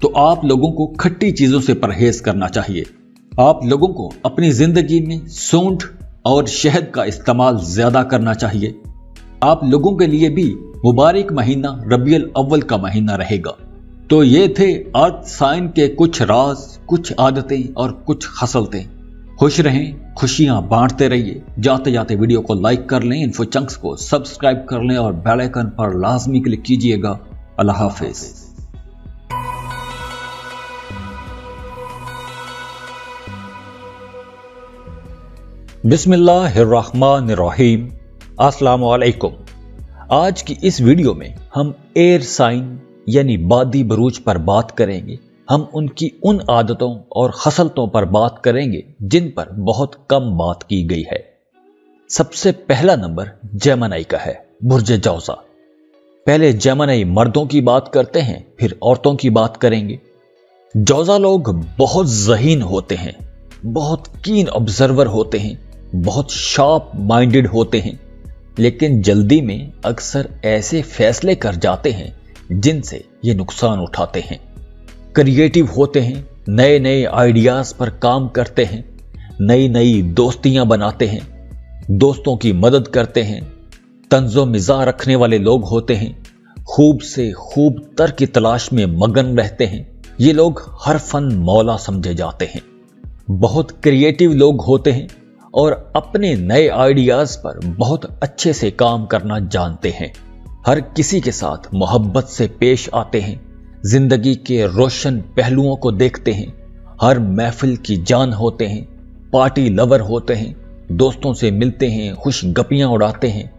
तो आप लोगों को खट्टी चीजों से परहेज करना चाहिए। आप लोगों को अपनी जिंदगी में सूंठ और शहद का इस्तेमाल ज्यादा करना चाहिए। आप लोगों के लिए भी मुबारक महीना रबीउल अव्वल का महीना रहेगा। तो ये थे अर्थ साइन के कुछ राज, कुछ आदतें और कुछ खसलतें। खुश रहें, खुशियां बांटते रहिए। जाते जाते वीडियो को लाइक कर लें, इन्फो चंक्स को सब्सक्राइब कर लें और बेल आइकन पर लाजमी क्लिक कीजिएगा। अल्लाह हाफिज। बिस्मिल्लाहिर्रहमानिर्रहीम। अस्सलाम वालेकुम। आज की इस वीडियो में हम एयर साइन यानी बादी बरूज पर बात करेंगे। हम उनकी उन आदतों और खसलतों पर बात करेंगे जिन पर बहुत कम बात की गई है। सबसे पहला नंबर जेमिनी का है, बुर्ज जौज़ा। पहले जेमिनी मर्दों की बात करते हैं, फिर औरतों की बात करेंगे। जौज़ा लोग बहुत ज़हीन होते हैं, बहुत कीन ऑब्जर्वर होते हैं, बहुत शार्प माइंडेड होते हैं, लेकिन जल्दी में अक्सर ऐसे फैसले कर जाते हैं जिनसे ये नुकसान उठाते हैं। क्रिएटिव होते हैं, नए नए आइडियाज पर काम करते हैं, नई नई दोस्तियां बनाते हैं, दोस्तों की मदद करते हैं, तंज़ो मिज़ाज रखने वाले लोग होते हैं, खूब से खूब तर की तलाश में मगन रहते हैं। ये लोग हर फन मौला समझे जाते हैं। बहुत क्रिएटिव लोग होते हैं और अपने नए आइडियाज पर बहुत अच्छे से काम करना जानते हैं। हर किसी के साथ मोहब्बत से पेश आते हैं, जिंदगी के रोशन पहलुओं को देखते हैं, हर महफिल की जान होते हैं, पार्टी लवर होते हैं, दोस्तों से मिलते हैं, खुश गपियां उड़ाते हैं,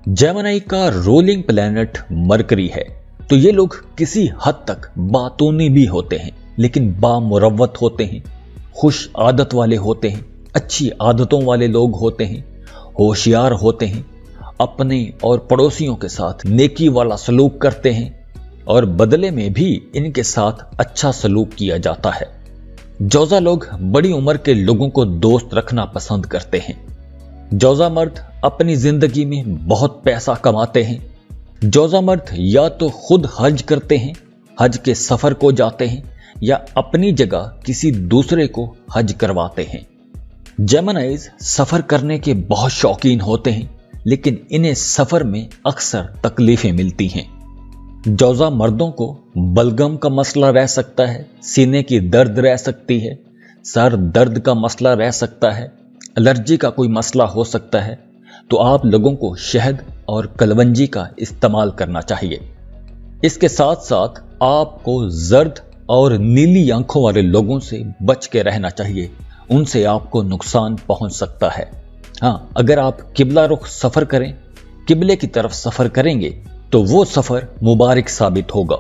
जेमिनी का रोलिंग प्लैनेट मरकरी है, तो ये लोग किसी हद तक बातूनी भी होते हैं, लेकिन बामुरव्वत होते हैं, खुश आदत वाले होते हैं, अच्छी आदतों वाले लोग होते हैं, होशियार होते हैं, अपने और पड़ोसियों के साथ नेकी वाला सलूक करते हैं और बदले में भी इनके साथ अच्छा सलूक किया जाता है। जौजा लोग बड़ी उम्र के लोगों को दोस्त रखना पसंद करते हैं। जौजा मर्द अपनी जिंदगी में बहुत पैसा कमाते हैं। जौजा मर्द या तो खुद हज करते हैं, हज के सफर को जाते हैं, या अपनी जगह किसी दूसरे को हज करवाते हैं। जेमिनीज सफर करने के बहुत शौकीन होते हैं, लेकिन इन्हें सफर में अक्सर तकलीफें मिलती हैं। जौजा मर्दों को बलगम का मसला रह सकता है, सीने की दर्द रह सकती है, सर दर्द का मसला रह सकता है, एलर्जी का कोई मसला हो सकता है, तो आप लोगों को शहद और कलवंजी का इस्तेमाल करना चाहिए। इसके साथ साथ आपको जर्द और नीली आंखों वाले लोगों से बच के रहना चाहिए, उनसे आपको नुकसान पहुंच सकता है। हाँ, अगर आप किबला रुख सफर करें, किबले की तरफ सफर करेंगे, तो वो सफर मुबारक साबित होगा।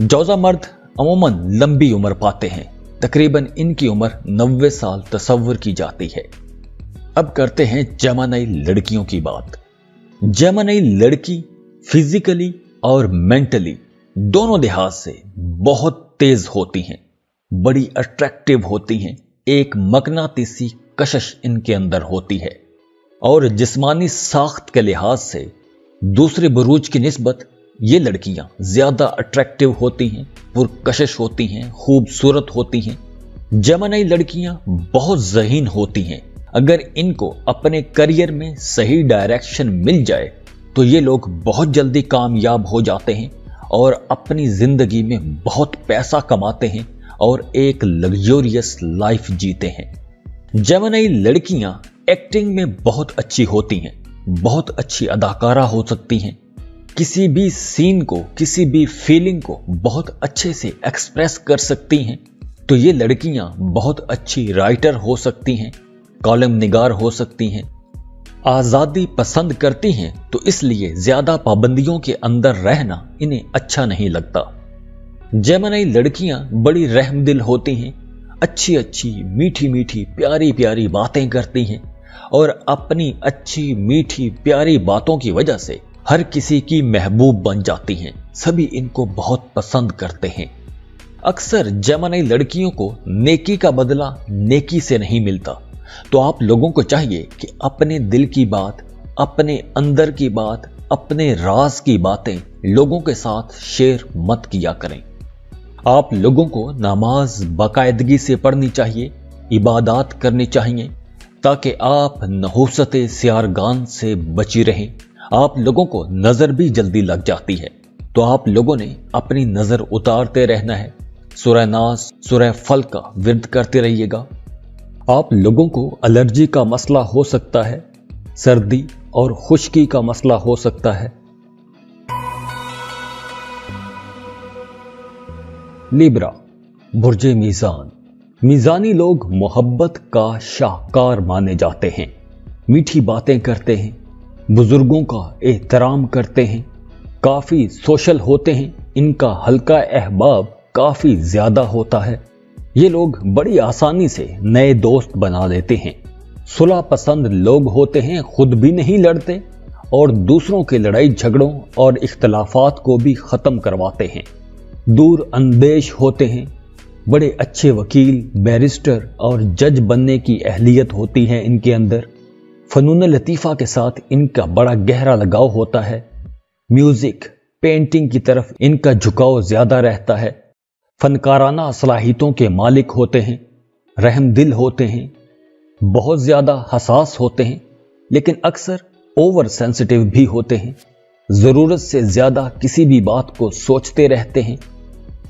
जौजा मर्द अमूमन लंबी उम्र पाते हैं, तकरीबन इनकी उम्र 90 साल तसव्वुर की जाती है। अब करते हैं जेमिनी लड़कियों की बात। जेमिनी लड़की फिजिकली और मेंटली दोनों लिहाज से बहुत तेज होती हैं, बड़ी अट्रैक्टिव होती हैं, एक मकनातीसी कशिश इनके अंदर होती है, और जिस्मानी साख्त के लिहाज से दूसरे बुरूज की निस्बत ये लड़कियां ज्यादा अट्रैक्टिव होती हैं, पुरकशिश होती हैं, खूबसूरत होती हैं। जेमिनी लड़कियां बहुत ज़हीन होती हैं। अगर इनको अपने करियर में सही डायरेक्शन मिल जाए तो ये लोग बहुत जल्दी कामयाब हो जाते हैं और अपनी जिंदगी में बहुत पैसा कमाते हैं और एक लग्जूरियस लाइफ जीते हैं। जेमिनी लड़कियां एक्टिंग में बहुत अच्छी होती हैं, बहुत अच्छी अदाकारा हो सकती हैं, किसी भी सीन को, किसी भी फीलिंग को बहुत अच्छे से एक्सप्रेस कर सकती हैं। तो ये लड़कियां बहुत अच्छी राइटर हो सकती हैं, कॉलम निगार हो सकती हैं, आज़ादी पसंद करती हैं, तो इसलिए ज्यादा पाबंदियों के अंदर रहना इन्हें अच्छा नहीं लगता। जेमिनी लड़कियां बड़ी रहमदिल होती हैं, अच्छी अच्छी मीठी मीठी प्यारी प्यारी बातें करती हैं और अपनी अच्छी मीठी प्यारी बातों की वजह से हर किसी की महबूब बन जाती हैं। सभी इनको बहुत पसंद करते हैं। अक्सर जेमिनी लड़कियों को नेकी का बदला नेकी से नहीं मिलता, तो आप लोगों को चाहिए कि अपने दिल की बात, अपने अंदर की बात, अपने राज की बातें लोगों के साथ शेयर मत किया करें। आप लोगों को नमाज बाकायदगी से पढ़नी चाहिए, इबादत करनी चाहिए, ताकि आप नहुसत सियारगान से बची रहें। आप लोगों को नजर भी जल्दी लग जाती है, तो आप लोगों ने अपनी नजर उतारते रहना है। सूरह नास, सूरह फल्क का विर्द करते रहिएगा। आप लोगों को एलर्जी का मसला हो सकता है, सर्दी और खुश्की का मसला हो सकता है। लिब्रा, बुर्जे मीज़ान। मीज़ानी लोग मोहब्बत का शाहकार माने जाते हैं, मीठी बातें करते हैं, बुजुर्गों का एहतराम करते हैं, काफ़ी सोशल होते हैं, इनका हल्का अहबाब काफ़ी ज़्यादा होता है। ये लोग बड़ी आसानी से नए दोस्त बना लेते हैं, सुलह पसंद लोग होते हैं, खुद भी नहीं लड़ते और दूसरों के लड़ाई झगड़ों और इख्तलाफात को भी ख़त्म करवाते हैं। दूर अंदेश होते हैं, बड़े अच्छे वकील, बैरिस्टर और जज बनने की अहलियत होती है इनके अंदर। फनून लतीफ़ा के साथ इनका बड़ा गहरा लगाव होता है। म्यूजिक, पेंटिंग की तरफ इनका झुकाव ज़्यादा रहता है। फनकाराना सलाहियतों के मालिक होते हैं, रहमदिल होते हैं, बहुत ज़्यादा हसास होते हैं, लेकिन अक्सर ओवर सेंसिटिव भी होते हैं। ज़रूरत से ज़्यादा किसी भी बात को सोचते रहते हैं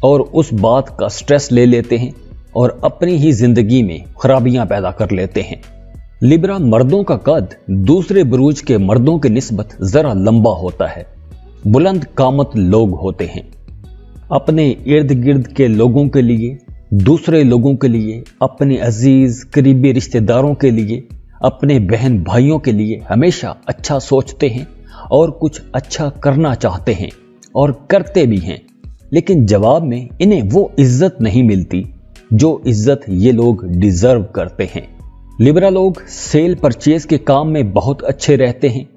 और उस बात का स्ट्रेस ले लेते हैं और अपनी ही ज़िंदगी में खराबियां पैदा कर लेते हैं। लिब्रा मर्दों का कद दूसरे बुरूज के मर्दों की निस्बत ज़रा लंबा होता है, बुलंद कामत लोग होते हैं। अपने इर्द गिर्द के लोगों के लिए, दूसरे लोगों के लिए, अपने अजीज करीबी रिश्तेदारों के लिए, अपने बहन भाइयों के लिए हमेशा अच्छा सोचते हैं और कुछ अच्छा करना चाहते हैं और करते भी हैं, लेकिन जवाब में इन्हें वो इज्जत नहीं मिलती जो इज्जत ये लोग डिजर्व करते हैं। लिब्रा लोग सेल परचेज के काम में बहुत अच्छे रहते हैं,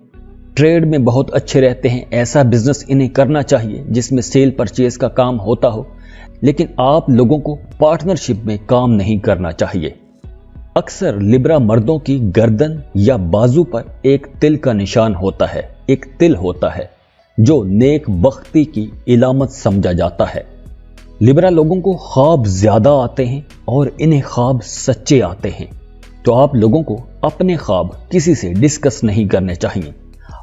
ट्रेड में बहुत अच्छे रहते हैं। ऐसा बिजनेस इन्हें करना चाहिए जिसमें सेल परचेज का काम होता हो, लेकिन आप लोगों को पार्टनरशिप में काम नहीं करना चाहिए। अक्सर लिब्रा मर्दों की गर्दन या बाजू पर एक तिल का निशान होता है, एक तिल होता है जो नेक बख्ती की इलामत समझा जाता है। लिब्रा लोगों को ख्वाब ज्यादा आते हैं और इन्हें ख्वाब सच्चे आते हैं, तो आप लोगों को अपने ख्वाब किसी से डिस्कस नहीं करने चाहिए।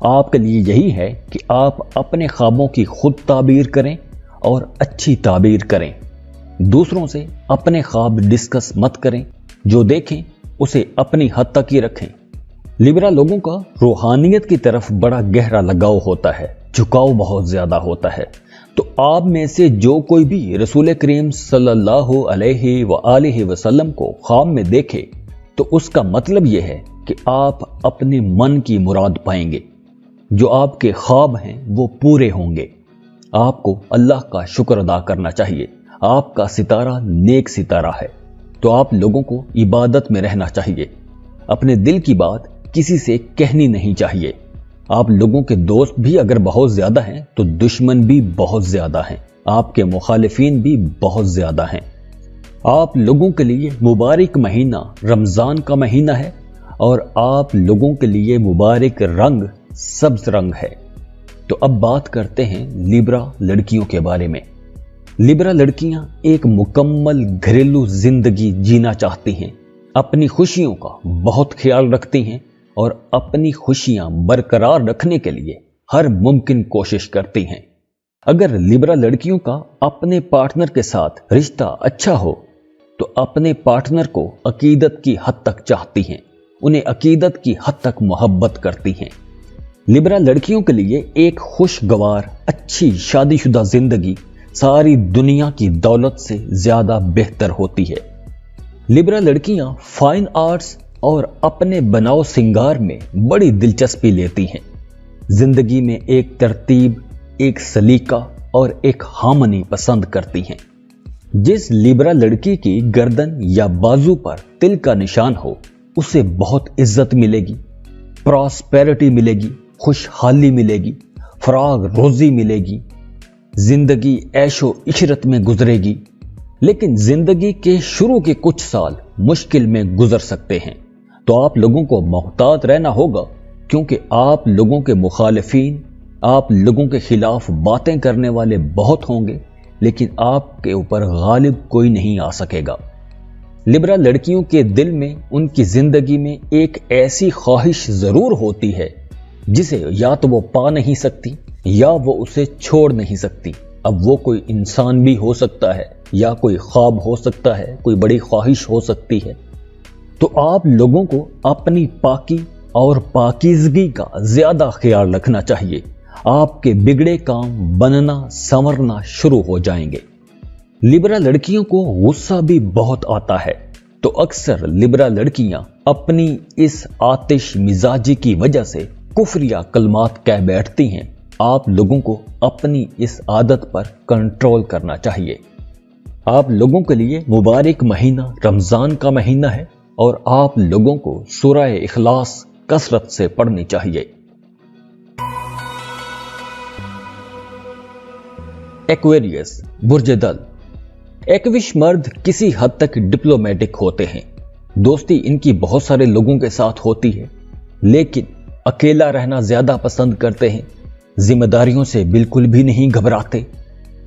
आपके लिए यही है कि आप अपने ख्वाबों की खुद ताबीर करें और अच्छी ताबीर करें। दूसरों से अपने ख्वाब डिस्कस मत करें, जो देखें उसे अपनी हद तक ही रखें। लिब्रा लोगों का रूहानियत की तरफ बड़ा गहरा लगाव होता है, झुकाव बहुत ज्यादा होता है। तो आप में से जो कोई भी रसूल करीम सल्लल्लाहु अलैहि वसल्लम को ख्वाब में देखे तो उसका मतलब यह है कि आप अपने मन की मुराद पाएंगे, जो आपके ख्वाब हैं वो पूरे होंगे। आपको अल्लाह का शुक्र अदा करना चाहिए। आपका सितारा नेक सितारा है, तो आप लोगों को इबादत में रहना चाहिए। अपने दिल की बात किसी से कहनी नहीं चाहिए। आप लोगों के दोस्त भी अगर बहुत ज्यादा हैं तो दुश्मन भी बहुत ज्यादा हैं, आपके मुखालिफिन भी बहुत ज्यादा हैं। आप लोगों के लिए मुबारक महीना रमजान का महीना है और आप लोगों के लिए मुबारक रंग सब्ज रंग है। तो अब बात करते हैं लिब्रा लड़कियों के बारे में। लिब्रा लड़कियां एक मुकम्मल घरेलू जिंदगी जीना चाहती हैं, अपनी खुशियों का बहुत ख्याल रखती हैं और अपनी खुशियां बरकरार रखने के लिए हर मुमकिन कोशिश करती हैं। अगर लिब्रा लड़कियों का अपने पार्टनर के साथ रिश्ता अच्छा हो तो अपने पार्टनर को अकीदत की हद तक चाहती हैं, उन्हें अकीदत की हद तक मोहब्बत करती हैं। लिब्रा लड़कियों के लिए एक खुशगवार अच्छी शादीशुदा जिंदगी सारी दुनिया की दौलत से ज्यादा बेहतर होती है। लिब्रा लड़कियां फाइन आर्ट्स और अपने बनाव सिंगार में बड़ी दिलचस्पी लेती हैं। जिंदगी में एक तरतीब, एक सलीका और एक हार्मनी पसंद करती हैं। जिस लिब्रा लड़की की गर्दन या बाजू पर तिल का निशान हो उसे बहुत इज्जत मिलेगी, प्रॉस्पेरिटी मिलेगी, खुशहाली मिलेगी, फराग रोजी मिलेगी, जिंदगी ऐशो इशरत में गुजरेगी। लेकिन जिंदगी के शुरू के कुछ साल मुश्किल में गुजर सकते हैं, तो आप लोगों को मोहतात रहना होगा, क्योंकि आप लोगों के मुखालिफिन, आप लोगों के खिलाफ बातें करने वाले बहुत होंगे, लेकिन आपके ऊपर गालिब कोई नहीं आ सकेगा। लिब्रा लड़कियों के दिल में, उनकी जिंदगी में एक ऐसी ख्वाहिश जरूर होती है जिसे या तो वो पा नहीं सकती या वो उसे छोड़ नहीं सकती। अब वो कोई इंसान भी हो सकता है या कोई ख्वाब हो सकता है, कोई बड़ी ख्वाहिश हो सकती है। तो आप लोगों को अपनी पाकी और पाकीज़गी का ज्यादा ख्याल रखना चाहिए। आपके बिगड़े काम बनना संवरना शुरू हो जाएंगे। लिब्रा लड़कियों को गुस्सा भी बहुत आता है, तो अक्सर लिब्रा लड़कियां अपनी इस आतिश मिजाजी की वजह से कुफरिया कलमात कह बैठती हैं। आप लोगों को अपनी इस आदत पर कंट्रोल करना चाहिए। आप लोगों के लिए मुबारक महीना रमजान का महीना है और आप लोगों को सूरह इखलास कसरत से पढ़नी चाहिए। एक्वेरियस बुर्ज दल। एक्विश मर्द किसी हद तक डिप्लोमेटिक होते हैं। दोस्ती इनकी बहुत सारे लोगों के साथ होती है, लेकिन अकेला रहना ज्यादा पसंद करते हैं। जिम्मेदारियों से बिल्कुल भी नहीं घबराते,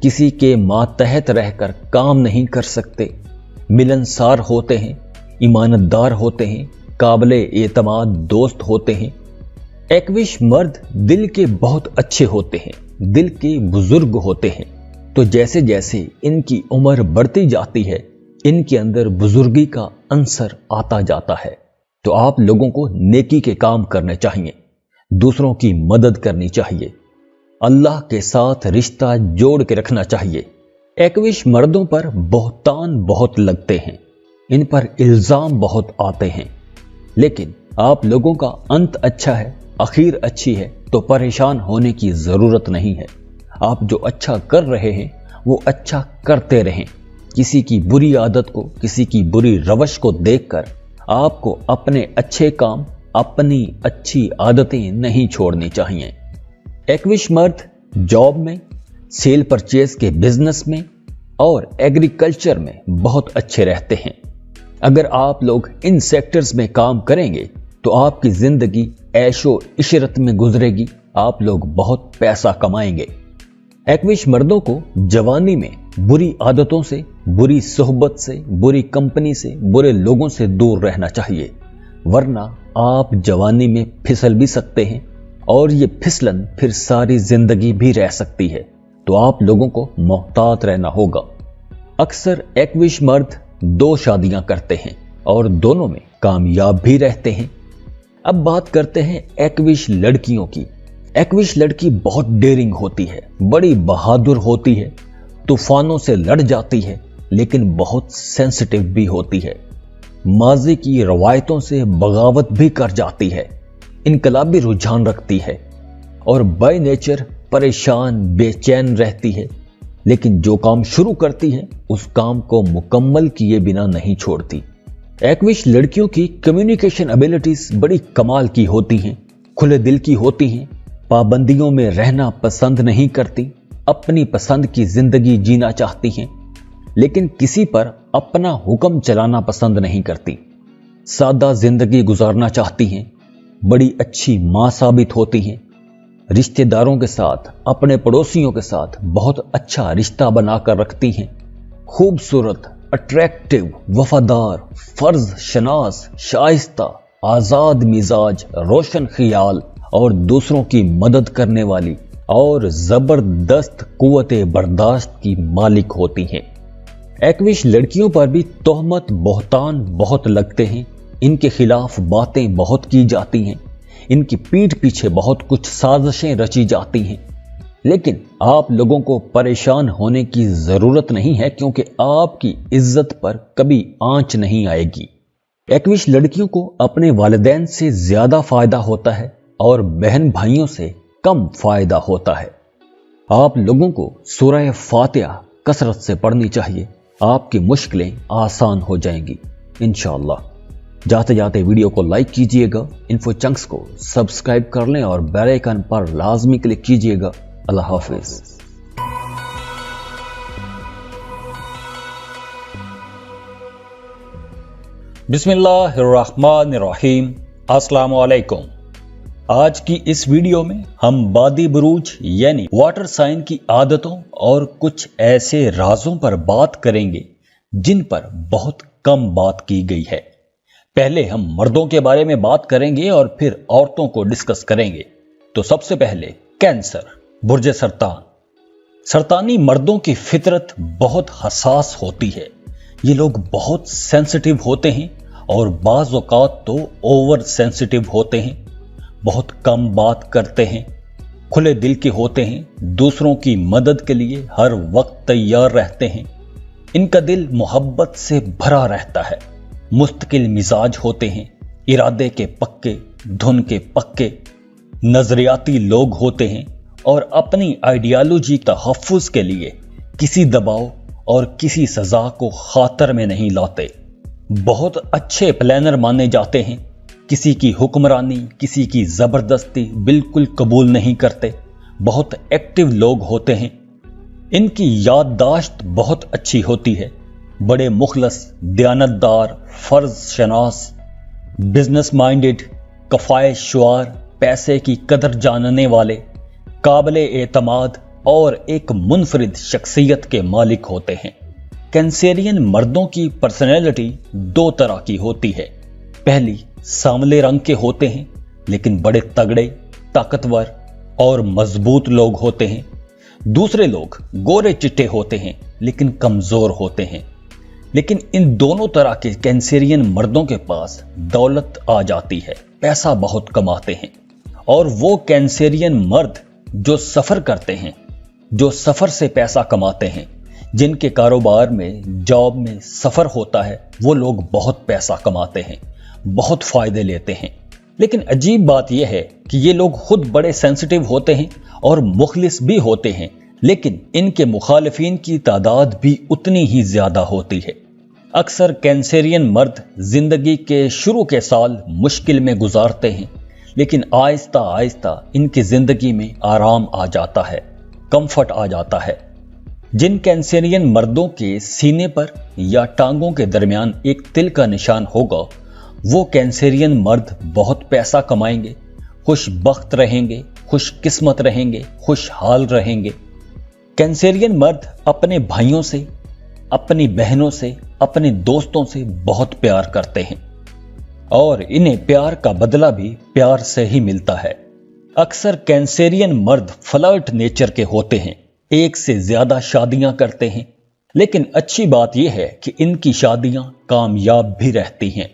किसी के मातहत रहकर काम नहीं कर सकते, मिलनसार होते हैं, ईमानदार होते हैं, काबिले एतमाद दोस्त होते हैं। एक्विश मर्द दिल के बहुत अच्छे होते हैं, दिल के बुजुर्ग होते हैं। तो जैसे जैसे इनकी उम्र बढ़ती जाती है, इनके अंदर बुजुर्गी का अंसर आता जाता है। तो आप लोगों को नेकी के काम करने चाहिए, दूसरों की मदद करनी चाहिए, अल्लाह के साथ रिश्ता जोड़ के रखना चाहिए। एक्विश मर्दों पर बहुतान बहुत लगते हैं, इन पर इल्जाम बहुत आते हैं, लेकिन आप लोगों का अंत अच्छा है आखिर अच्छी है तो परेशान होने की जरूरत नहीं है। आप जो अच्छा कर रहे हैं वो अच्छा करते रहें। किसी की बुरी आदत को, किसी की बुरी रवश को देखकर आपको अपने अच्छे काम, अपनी अच्छी आदतें नहीं छोड़नी चाहिए। एक्विश मर्द जॉब में, सेल परचेज के बिजनेस में और एग्रीकल्चर में बहुत अच्छे रहते हैं। अगर आप लोग इन सेक्टर्स में काम करेंगे तो आपकी जिंदगी ऐशो इशरत में गुजरेगी, आप लोग बहुत पैसा कमाएंगे। एक्विश मर्दों को जवानी में बुरी आदतों से, बुरी सोहबत से, बुरी कंपनी से, बुरे लोगों से दूर रहना चाहिए, वरना आप जवानी में फिसल भी सकते हैं और ये फिसलन फिर सारी जिंदगी भी रह सकती है। तो आप लोगों को मोहतात रहना होगा। अक्सर एक्विश मर्द 2 शादियां करते हैं और दोनों में कामयाब भी रहते हैं। अब बात करते हैं एक्विश लड़कियों की। एक्विश लड़की बहुत डेयरिंग होती है, बड़ी बहादुर होती है, तूफानों से लड़ जाती है, लेकिन बहुत सेंसिटिव भी होती है। माजी की रवायतों से बगावत भी कर जाती है, इनकलाबी रुझान रखती है और बाय नेचर परेशान बेचैन रहती है, लेकिन जो काम शुरू करती है उस काम को मुकम्मल किए बिना नहीं छोड़ती। एक्विश लड़कियों की कम्युनिकेशन एबिलिटीज बड़ी कमाल की होती हैं, खुले दिल की होती हैं, पाबंदियों में रहना पसंद नहीं करती, अपनी पसंद की जिंदगी जीना चाहती हैं, लेकिन किसी पर अपना हुक्म चलाना पसंद नहीं करती। सादा जिंदगी गुजारना चाहती हैं, बड़ी अच्छी मां साबित होती हैं, रिश्तेदारों के साथ, अपने पड़ोसियों के साथ बहुत अच्छा रिश्ता बनाकर रखती हैं, खूबसूरत, अट्रैक्टिव, वफादार, फर्ज शनास, शाइस्ता, आजाद मिजाज, रोशन ख्याल और दूसरों की मदद करने वाली और जबरदस्त कुव्वते बर्दाश्त की मालिक होती हैं। एक्विश लड़कियों पर भी तोहमत, बोहतान बहुत लगते हैं, इनके खिलाफ बातें बहुत की जाती हैं, इनकी पीठ पीछे बहुत कुछ साजिशें रची जाती हैं, लेकिन आप लोगों को परेशान होने की जरूरत नहीं है, क्योंकि आपकी इज्जत पर कभी आंच नहीं आएगी। एक्विश लड़कियों को अपने वालिदैन से ज्यादा फायदा होता है और बहन भाइयों से कम फायदा होता है। आप लोगों को सूरह फातिहा कसरत से पढ़नी चाहिए, आपकी मुश्किलें आसान हो जाएंगी इंशाअल्लाह। जाते जाते वीडियो को लाइक कीजिएगा, इन्फो चंक्स को सब्सक्राइब कर लें और बेल आइकन पर लाजमी क्लिक कीजिएगा। अल्लाह हाफिज। बिस्मिल्लाहिर्रहमानिर्रहीम। अस्सलाम वालेकुम। आज की इस वीडियो में हम बादी बुरूज यानी वाटर साइन की आदतों और कुछ ऐसे राजों पर बात करेंगे जिन पर बहुत कम बात की गई है। पहले हम मर्दों के बारे में बात करेंगे और फिर औरतों को डिस्कस करेंगे। तो सबसे पहले कैंसर, बुर्ज सरतान। सरतानी मर्दों की फितरत बहुत हसास होती है। ये लोग बहुत सेंसिटिव होते हैं और बाज़ औक़ात तो ओवर सेंसिटिव होते हैं, बहुत कम बात करते हैं, खुले दिल के होते हैं, दूसरों की मदद के लिए हर वक्त तैयार रहते हैं, इनका दिल मोहब्बत से भरा रहता है, मुस्तकिल मिजाज होते हैं, इरादे के पक्के, धुन के पक्के, नजरियाती लोग होते हैं और अपनी आइडियोलॉजी तहफ्फुज़ के लिए किसी दबाव और किसी सजा को खातर में नहीं लाते। बहुत अच्छे प्लानर माने जाते हैं, किसी की हुक्मरानी, किसी की जबरदस्ती बिल्कुल कबूल नहीं करते, बहुत एक्टिव लोग होते हैं, इनकी याददाश्त बहुत अच्छी होती है, बड़े मुखलस, दयानतदार, फर्ज शनास, बिजनेस माइंडेड, कफाए शुआर, पैसे की कदर जानने वाले, काबिल एतमाद और एक मुनफरिद शख्सियत के मालिक होते हैं। कैंसेरियन मर्दों की पर्सनैलिटी 2 तरह की होती है। पहली, सांवले रंग के होते हैं लेकिन बड़े तगड़े, ताकतवर और मजबूत लोग होते हैं। दूसरे लोग गोरे चिट्टे होते हैं लेकिन कमजोर होते हैं। लेकिन इन दोनों तरह के कैंसेरियन मर्दों के पास दौलत आ जाती है, पैसा बहुत कमाते हैं। और वो कैंसेरियन मर्द जो सफर करते हैं, जो सफर से पैसा कमाते हैं, जिनके कारोबार में, जॉब में सफर होता है, वो लोग बहुत पैसा कमाते हैं, बहुत फायदे लेते हैं। लेकिन अजीब बात यह है कि ये लोग खुद बड़े सेंसिटिव होते हैं और मुखलिस भी होते हैं, लेकिन इनके मुखालिफिन की तादाद भी उतनी ही ज्यादा होती है। अक्सर कैंसेरियन मर्द जिंदगी के शुरू के साल मुश्किल में गुजारते हैं, लेकिन आहिस्ता आहिस्ता इनकी जिंदगी में आराम आ जाता है, कंफर्ट आ जाता है। जिन कैंसेरियन मर्दों के सीने पर या टांगों के दरमियान एक तिल का निशान होगा, वो कैंसेरियन मर्द बहुत पैसा कमाएंगे, खुशबख्त रहेंगे, खुशकिस्मत रहेंगे, खुशहाल रहेंगे। कैंसेरियन मर्द अपने भाइयों से, अपनी बहनों से, अपने दोस्तों से बहुत प्यार करते हैं और इन्हें प्यार का बदला भी प्यार से ही मिलता है। अक्सर कैंसेरियन मर्द फ्लर्ट नेचर के होते हैं, एक से ज्यादा शादियां करते हैं, लेकिन अच्छी बात यह है कि इनकी शादियां कामयाब भी रहती हैं।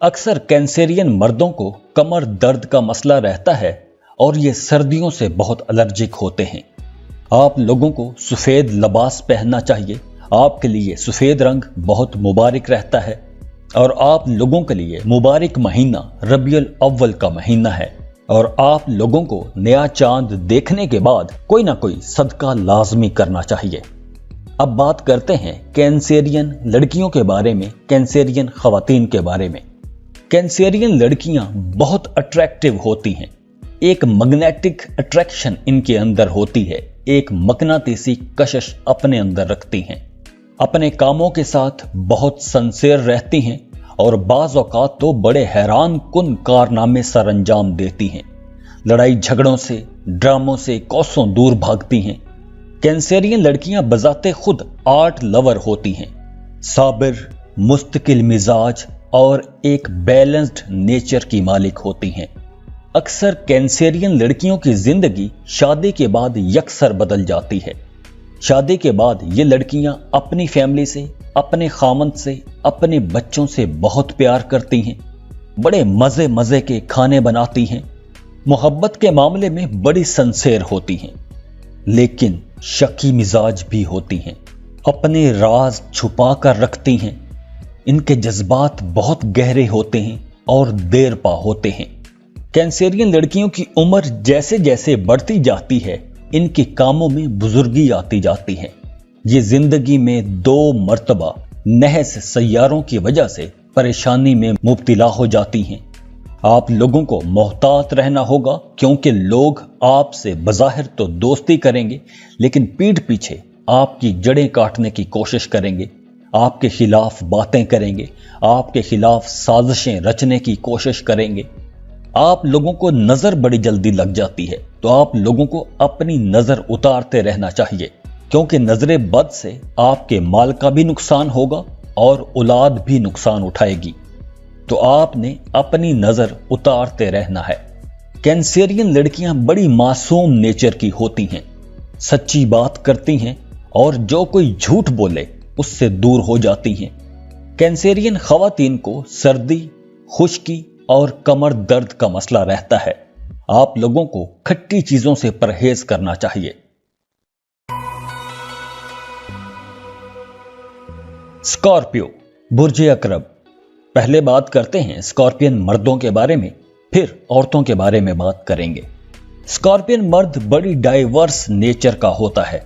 अक्सर कैंसेरियन मर्दों को कमर दर्द का मसला रहता है और ये सर्दियों से बहुत एलर्जिक होते हैं। आप लोगों को सफेद लिबास पहनना चाहिए, आपके लिए सफेद रंग बहुत मुबारक रहता है और आप लोगों के लिए मुबारक महीना रबीउल अव्वल का महीना है और आप लोगों को नया चांद देखने के बाद कोई ना कोई सदका लाजमी करना चाहिए। अब बात करते हैं कैंसेरियन लड़कियों के बारे में, कैंसेरियन खवातीन के बारे में। कैंसेरियन लड़कियां बहुत अट्रैक्टिव होती हैं, एक मैग्नेटिक अट्रैक्शन इनके अंदर होती है, एक मकनातीसी कशिश अपने अंदर रखती हैं, अपने कामों के साथ बहुत सिंसियर रहती हैं और बाज़ औक़ात तो बड़े हैरान कुन कारनामे सर अंजाम देती हैं। लड़ाई झगड़ों से, ड्रामों से कोसों दूर भागती हैं। कैंसेरियन लड़कियां बजाते खुद आर्ट लवर होती हैं, साबिर, मुस्तकिल मिजाज और एक बैलेंस्ड नेचर की मालिक होती हैं। अक्सर कैंसेरियन लड़कियों की जिंदगी शादी के बाद यकसर बदल जाती है। शादी के बाद ये लड़कियां अपनी फैमिली से, अपने खामंद से, अपने बच्चों से बहुत प्यार करती हैं, बड़े मजे मजे के खाने बनाती हैं, मोहब्बत के मामले में बड़ी सिंसियर होती हैं, लेकिन शकी मिजाज भी होती हैं, अपने राज छुपा कर रखती हैं। इनके जज्बात बहुत गहरे होते हैं और देर पा होते हैं। कैंसेरियन लड़कियों की उम्र जैसे जैसे बढ़ती जाती है, इनके कामों में बुजुर्गी आती जाती है। ये जिंदगी में 2 मर्तबा नहस सैयारों की वजह से परेशानी में मुब्तला हो जाती हैं। आप लोगों को मोहतात रहना होगा, क्योंकि लोग आपसे बज़ाहिर तो दोस्ती करेंगे, लेकिन पीठ पीछे आपकी जड़ें काटने की कोशिश करेंगे, आपके खिलाफ बातें करेंगे, आपके खिलाफ साजिशें रचने की कोशिश करेंगे। आप लोगों को नजर बड़ी जल्दी लग जाती है, तो आप लोगों को अपनी नजर उतारते रहना चाहिए, क्योंकि नजरे बद से आपके माल का भी नुकसान होगा और औलाद भी नुकसान उठाएगी। तो आपने अपनी नजर उतारते रहना है। कैंसेरियन लड़कियां बड़ी मासूम नेचर की होती हैं, सच्ची बात करती हैं और जो कोई झूठ बोले उससे दूर हो जाती हैं। कैंसेरियन खवातीन को सर्दी, खुश्की और कमर दर्द का मसला रहता है। आप लोगों को खट्टी चीजों से परहेज करना चाहिए। स्कॉर्पियो, बुर्ज अकरब। पहले बात करते हैं स्कॉर्पियन मर्दों के बारे में, फिर औरतों के बारे में बात करेंगे। स्कॉर्पियन मर्द बड़ी डाइवर्स नेचर का होता है,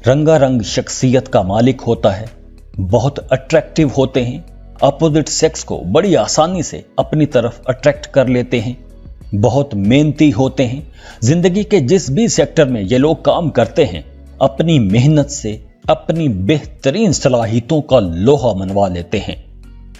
रंगारंग शख्सियत का मालिक होता है, बहुत अट्रैक्टिव होते हैं, अपोजिट सेक्स को बड़ी आसानी से अपनी तरफ अट्रैक्ट कर लेते हैं, बहुत मेहनती होते हैं। जिंदगी के जिस भी सेक्टर में ये लोग काम करते हैं, अपनी मेहनत से अपनी बेहतरीन सलाहियतों का लोहा मनवा लेते हैं।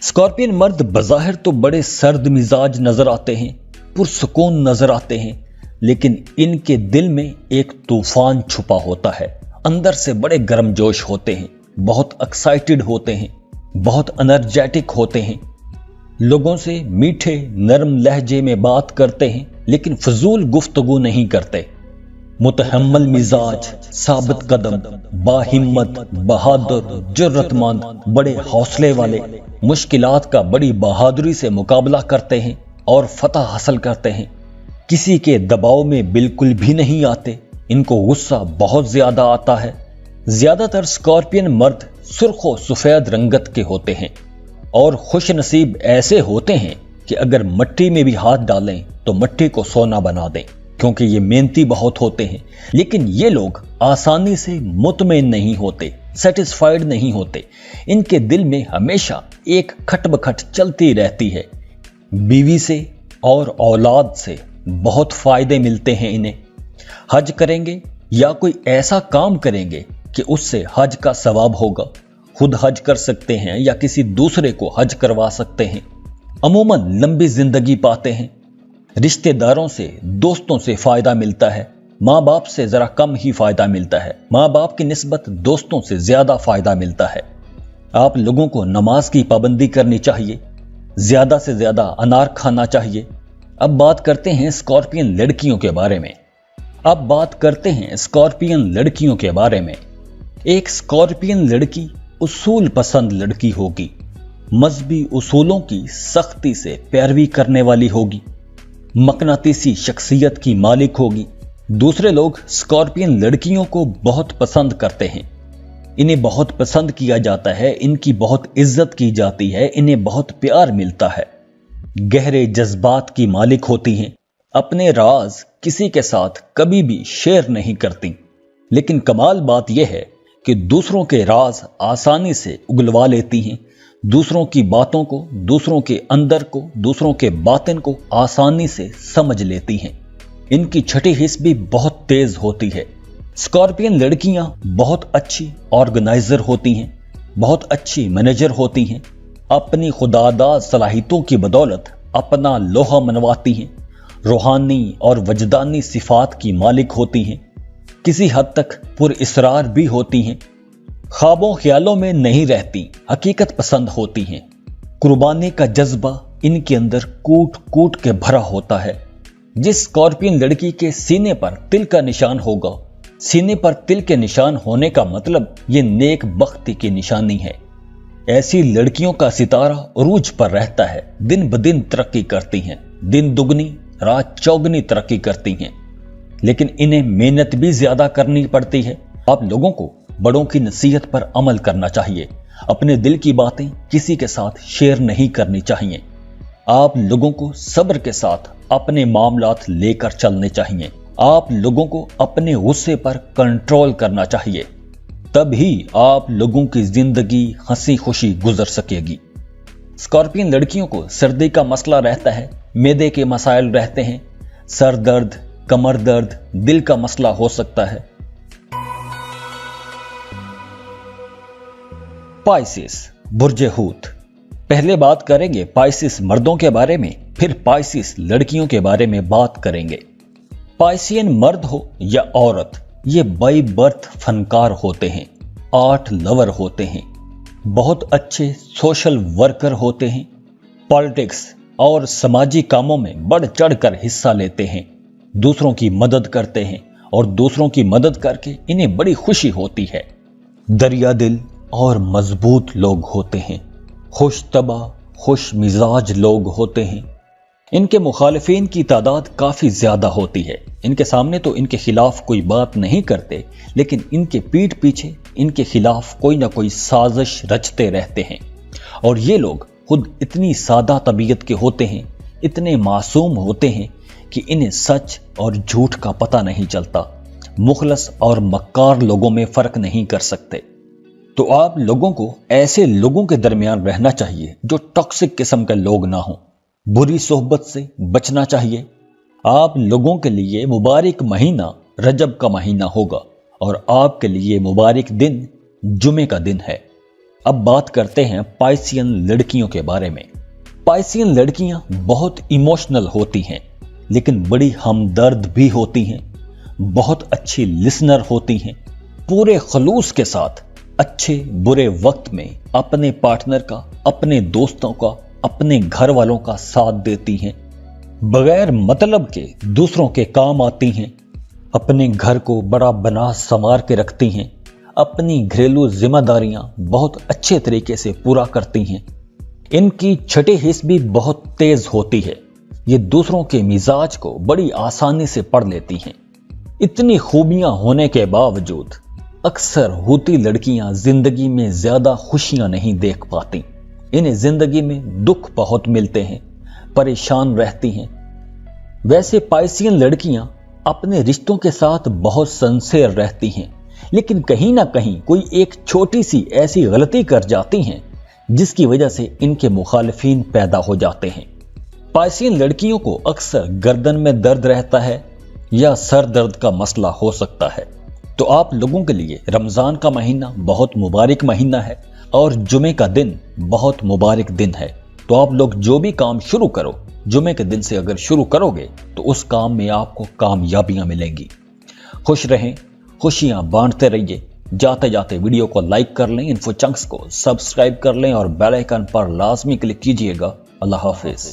स्कॉर्पियन मर्द बज़ाहिर तो बड़े सर्द मिजाज नजर आते हैं, पुरसुकून नजर आते हैं, लेकिन इनके दिल में एक तूफान छुपा होता है। अंदर से बड़े गर्मजोश होते हैं, बहुत एक्साइटेड होते हैं, बहुत एनर्जेटिक होते हैं, लोगों से मीठे नरम लहजे में बात करते हैं, लेकिन फजूल गुफ्तगू नहीं करते। मुतहम्मल मिजाज, साबित कदम, बाहिम्मत, बहादुर, जुर्रतमंद, बड़े हौसले वाले, मुश्किलात का बड़ी बहादुरी से मुकाबला करते हैं और फतह हासिल करते हैं। किसी के दबाव में बिल्कुल भी नहीं आते, इनको गुस्सा बहुत ज्यादा आता है। ज्यादातर स्कॉर्पियन मर्द सुर्खो सफेद रंगत के होते हैं और खुश नसीब ऐसे होते हैं कि अगर मट्टी में भी हाथ डालें तो मट्टी को सोना बना दें, क्योंकि ये मेहनती बहुत होते हैं। लेकिन ये लोग आसानी से मुतमईन नहीं होते, सेटिस्फाइड नहीं होते। इनके दिल में हमेशा एक खटबखट चलती रहती है। बीवी से और औलाद से बहुत फायदे मिलते हैं इन्हें। हज करेंगे या कोई ऐसा काम करेंगे कि उससे हज का सवाब होगा। खुद हज कर सकते हैं या किसी दूसरे को हज करवा सकते हैं। अमूमन लंबी जिंदगी पाते हैं। रिश्तेदारों से, दोस्तों से फायदा मिलता है। माँ बाप से जरा कम ही फायदा मिलता है। माँ बाप की निस्बत दोस्तों से ज्यादा फायदा मिलता है। आप लोगों को नमाज की पाबंदी करनी चाहिए, ज्यादा से ज्यादा अनार खाना चाहिए। अब बात करते हैं स्कॉर्पियन लड़कियों के बारे में। एक स्कॉर्पियन लड़की उसूल पसंद लड़की होगी, मजहबी उसूलों की सख्ती से पैरवी करने वाली होगी, मकनातीसी शख्सियत की मालिक होगी। दूसरे लोग स्कॉर्पियन लड़कियों को बहुत पसंद करते हैं। इन्हें बहुत पसंद किया जाता है, इनकी बहुत इज्जत की जाती है, इन्हें बहुत प्यार मिलता है। गहरे जज्बात की मालिक होती हैं। अपने राज किसी के साथ कभी भी शेयर नहीं करती। लेकिन कमाल बात यह है कि दूसरों के राज आसानी से उगलवा लेती हैं। दूसरों की बातों को, दूसरों के अंदर को, दूसरों के बातिन को आसानी से समझ लेती हैं। इनकी छठी हिस्स भी बहुत तेज होती है। स्कॉर्पियन लड़कियां बहुत अच्छी ऑर्गेनाइजर होती हैं, बहुत अच्छी मैनेजर होती हैं। अपनी खुदादाद सलाहियतों की बदौलत अपना लोहा मनवाती हैं। रूहानी और वजदानी सिफात की मालिक होती हैं। किसी हद तक पुरइसरार भी होती हैं। ख्वाबों ख्यालों में नहीं रहती, हकीकत पसंद होती हैं। कुर्बानी का जज्बा इनके अंदर कूट कूट के भरा होता है। जिस स्कॉर्पियन लड़की के सीने पर तिल का निशान होगा, सीने पर तिल के निशान होने का मतलब ये नेक बख्ती की निशानी है। ऐसी लड़कियों का सितारा उरूज पर रहता है, दिन ब दिन तरक्की करती हैं, दिन दुगनी रात चौगनी तरक्की करती हैं। लेकिन इन्हें मेहनत भी ज्यादा करनी पड़ती है। आप लोगों को बड़ों की नसीहत पर अमल करना चाहिए। अपने दिल की बातें किसी के साथ शेयर नहीं करनी चाहिए। आप लोगों को सब्र के साथ अपने मामलात लेकर चलने चाहिए। आप लोगों को अपने गुस्से पर कंट्रोल करना चाहिए, तभी आप लोगों की जिंदगी हंसी खुशी गुजर सकेगी। स्कॉर्पियन लड़कियों को सर्दी का मसला रहता है, मैदे के मसाइल रहते हैं, सर दर्द, कमर दर्द, दिल का मसला हो सकता है। पाइसिस, बुर्जे हूत। पहले बात करेंगे पाइसिस मर्दों के बारे में, फिर पाइसिस लड़कियों के बारे में बात करेंगे। पाइसियन मर्द हो या औरत, ये बाई बर्थ फनकार होते हैं, आर्ट लवर होते हैं, बहुत अच्छे सोशल वर्कर होते हैं, पॉलिटिक्स और समाजी कामों में बढ़ चढ़कर हिस्सा लेते हैं, दूसरों की मदद करते हैं और दूसरों की मदद करके इन्हें बड़ी खुशी होती है। दरिया दिल और मजबूत लोग होते हैं, खुश तबा, खुश मिजाज लोग होते हैं। इनके मुखालिफिन की तादाद काफी ज्यादा होती है। इनके सामने तो इनके खिलाफ कोई बात नहीं करते, लेकिन इनके पीठ पीछे इनके खिलाफ कोई ना कोई साजिश रचते रहते हैं। और ये लोग खुद इतनी सादा तबीयत के होते हैं, इतने मासूम होते हैं कि इन्हें सच और झूठ का पता नहीं चलता। मुखलस और मक्कार लोगों में फर्क नहीं कर सकते। तो आप लोगों को ऐसे लोगों के दरमियान रहना चाहिए जो टॉक्सिक किस्म के लोग ना हो। बुरी सोहबत से बचना चाहिए। आप लोगों के लिए मुबारक महीना रजब का महीना होगा और आपके लिए मुबारक दिन जुमे का दिन है। अब बात करते हैं पाइसियन लड़कियों के बारे में। पाइसियन लड़कियां बहुत इमोशनल होती हैं, लेकिन बड़ी हमदर्द भी होती हैं, बहुत अच्छी लिसनर होती हैं, पूरे खलूस के साथ अच्छे बुरे वक्त में अपने पार्टनर का, अपने दोस्तों का, अपने घर वालों का साथ देती हैं, बगैर मतलब के दूसरों के काम आती हैं, अपने घर को बड़ा बना संवार के रखती हैं, अपनी घरेलू जिम्मेदारियां बहुत अच्छे तरीके से पूरा करती हैं। इनकी छठी हिस्स भी बहुत तेज होती है। ये दूसरों के मिजाज को बड़ी आसानी से पढ़ लेती हैं। इतनी खूबियां होने के बावजूद अक्सर होती लड़कियां जिंदगी में ज्यादा खुशियां नहीं देख पाती। इन्हें जिंदगी में दुख बहुत मिलते हैं, परेशान रहती हैं। वैसे पाइसियन लड़कियां अपने रिश्तों के साथ बहुत सिंसियर रहती हैं, लेकिन कहीं ना कहीं कोई एक छोटी सी ऐसी गलती कर जाती हैं जिसकी वजह से इनके मुखालिफिन पैदा हो जाते हैं। पाइसियन लड़कियों को अक्सर गर्दन में दर्द रहता है या सर दर्द का मसला हो सकता है। तो आप लोगों के लिए रमजान का महीना बहुत मुबारक महीना है और जुमे का दिन बहुत मुबारक दिन है। तो आप लोग जो भी काम शुरू करो, जुमे के दिन से अगर शुरू करोगे तो उस काम में आपको कामयाबियां मिलेंगी। खुश रहें, खुशियां बांटते रहिए। जाते जाते वीडियो को लाइक कर लें, इन्फो चंक्स को सब्सक्राइब कर लें और बेल आइकन पर लाजमी क्लिक कीजिएगा। अल्लाह हाफिज।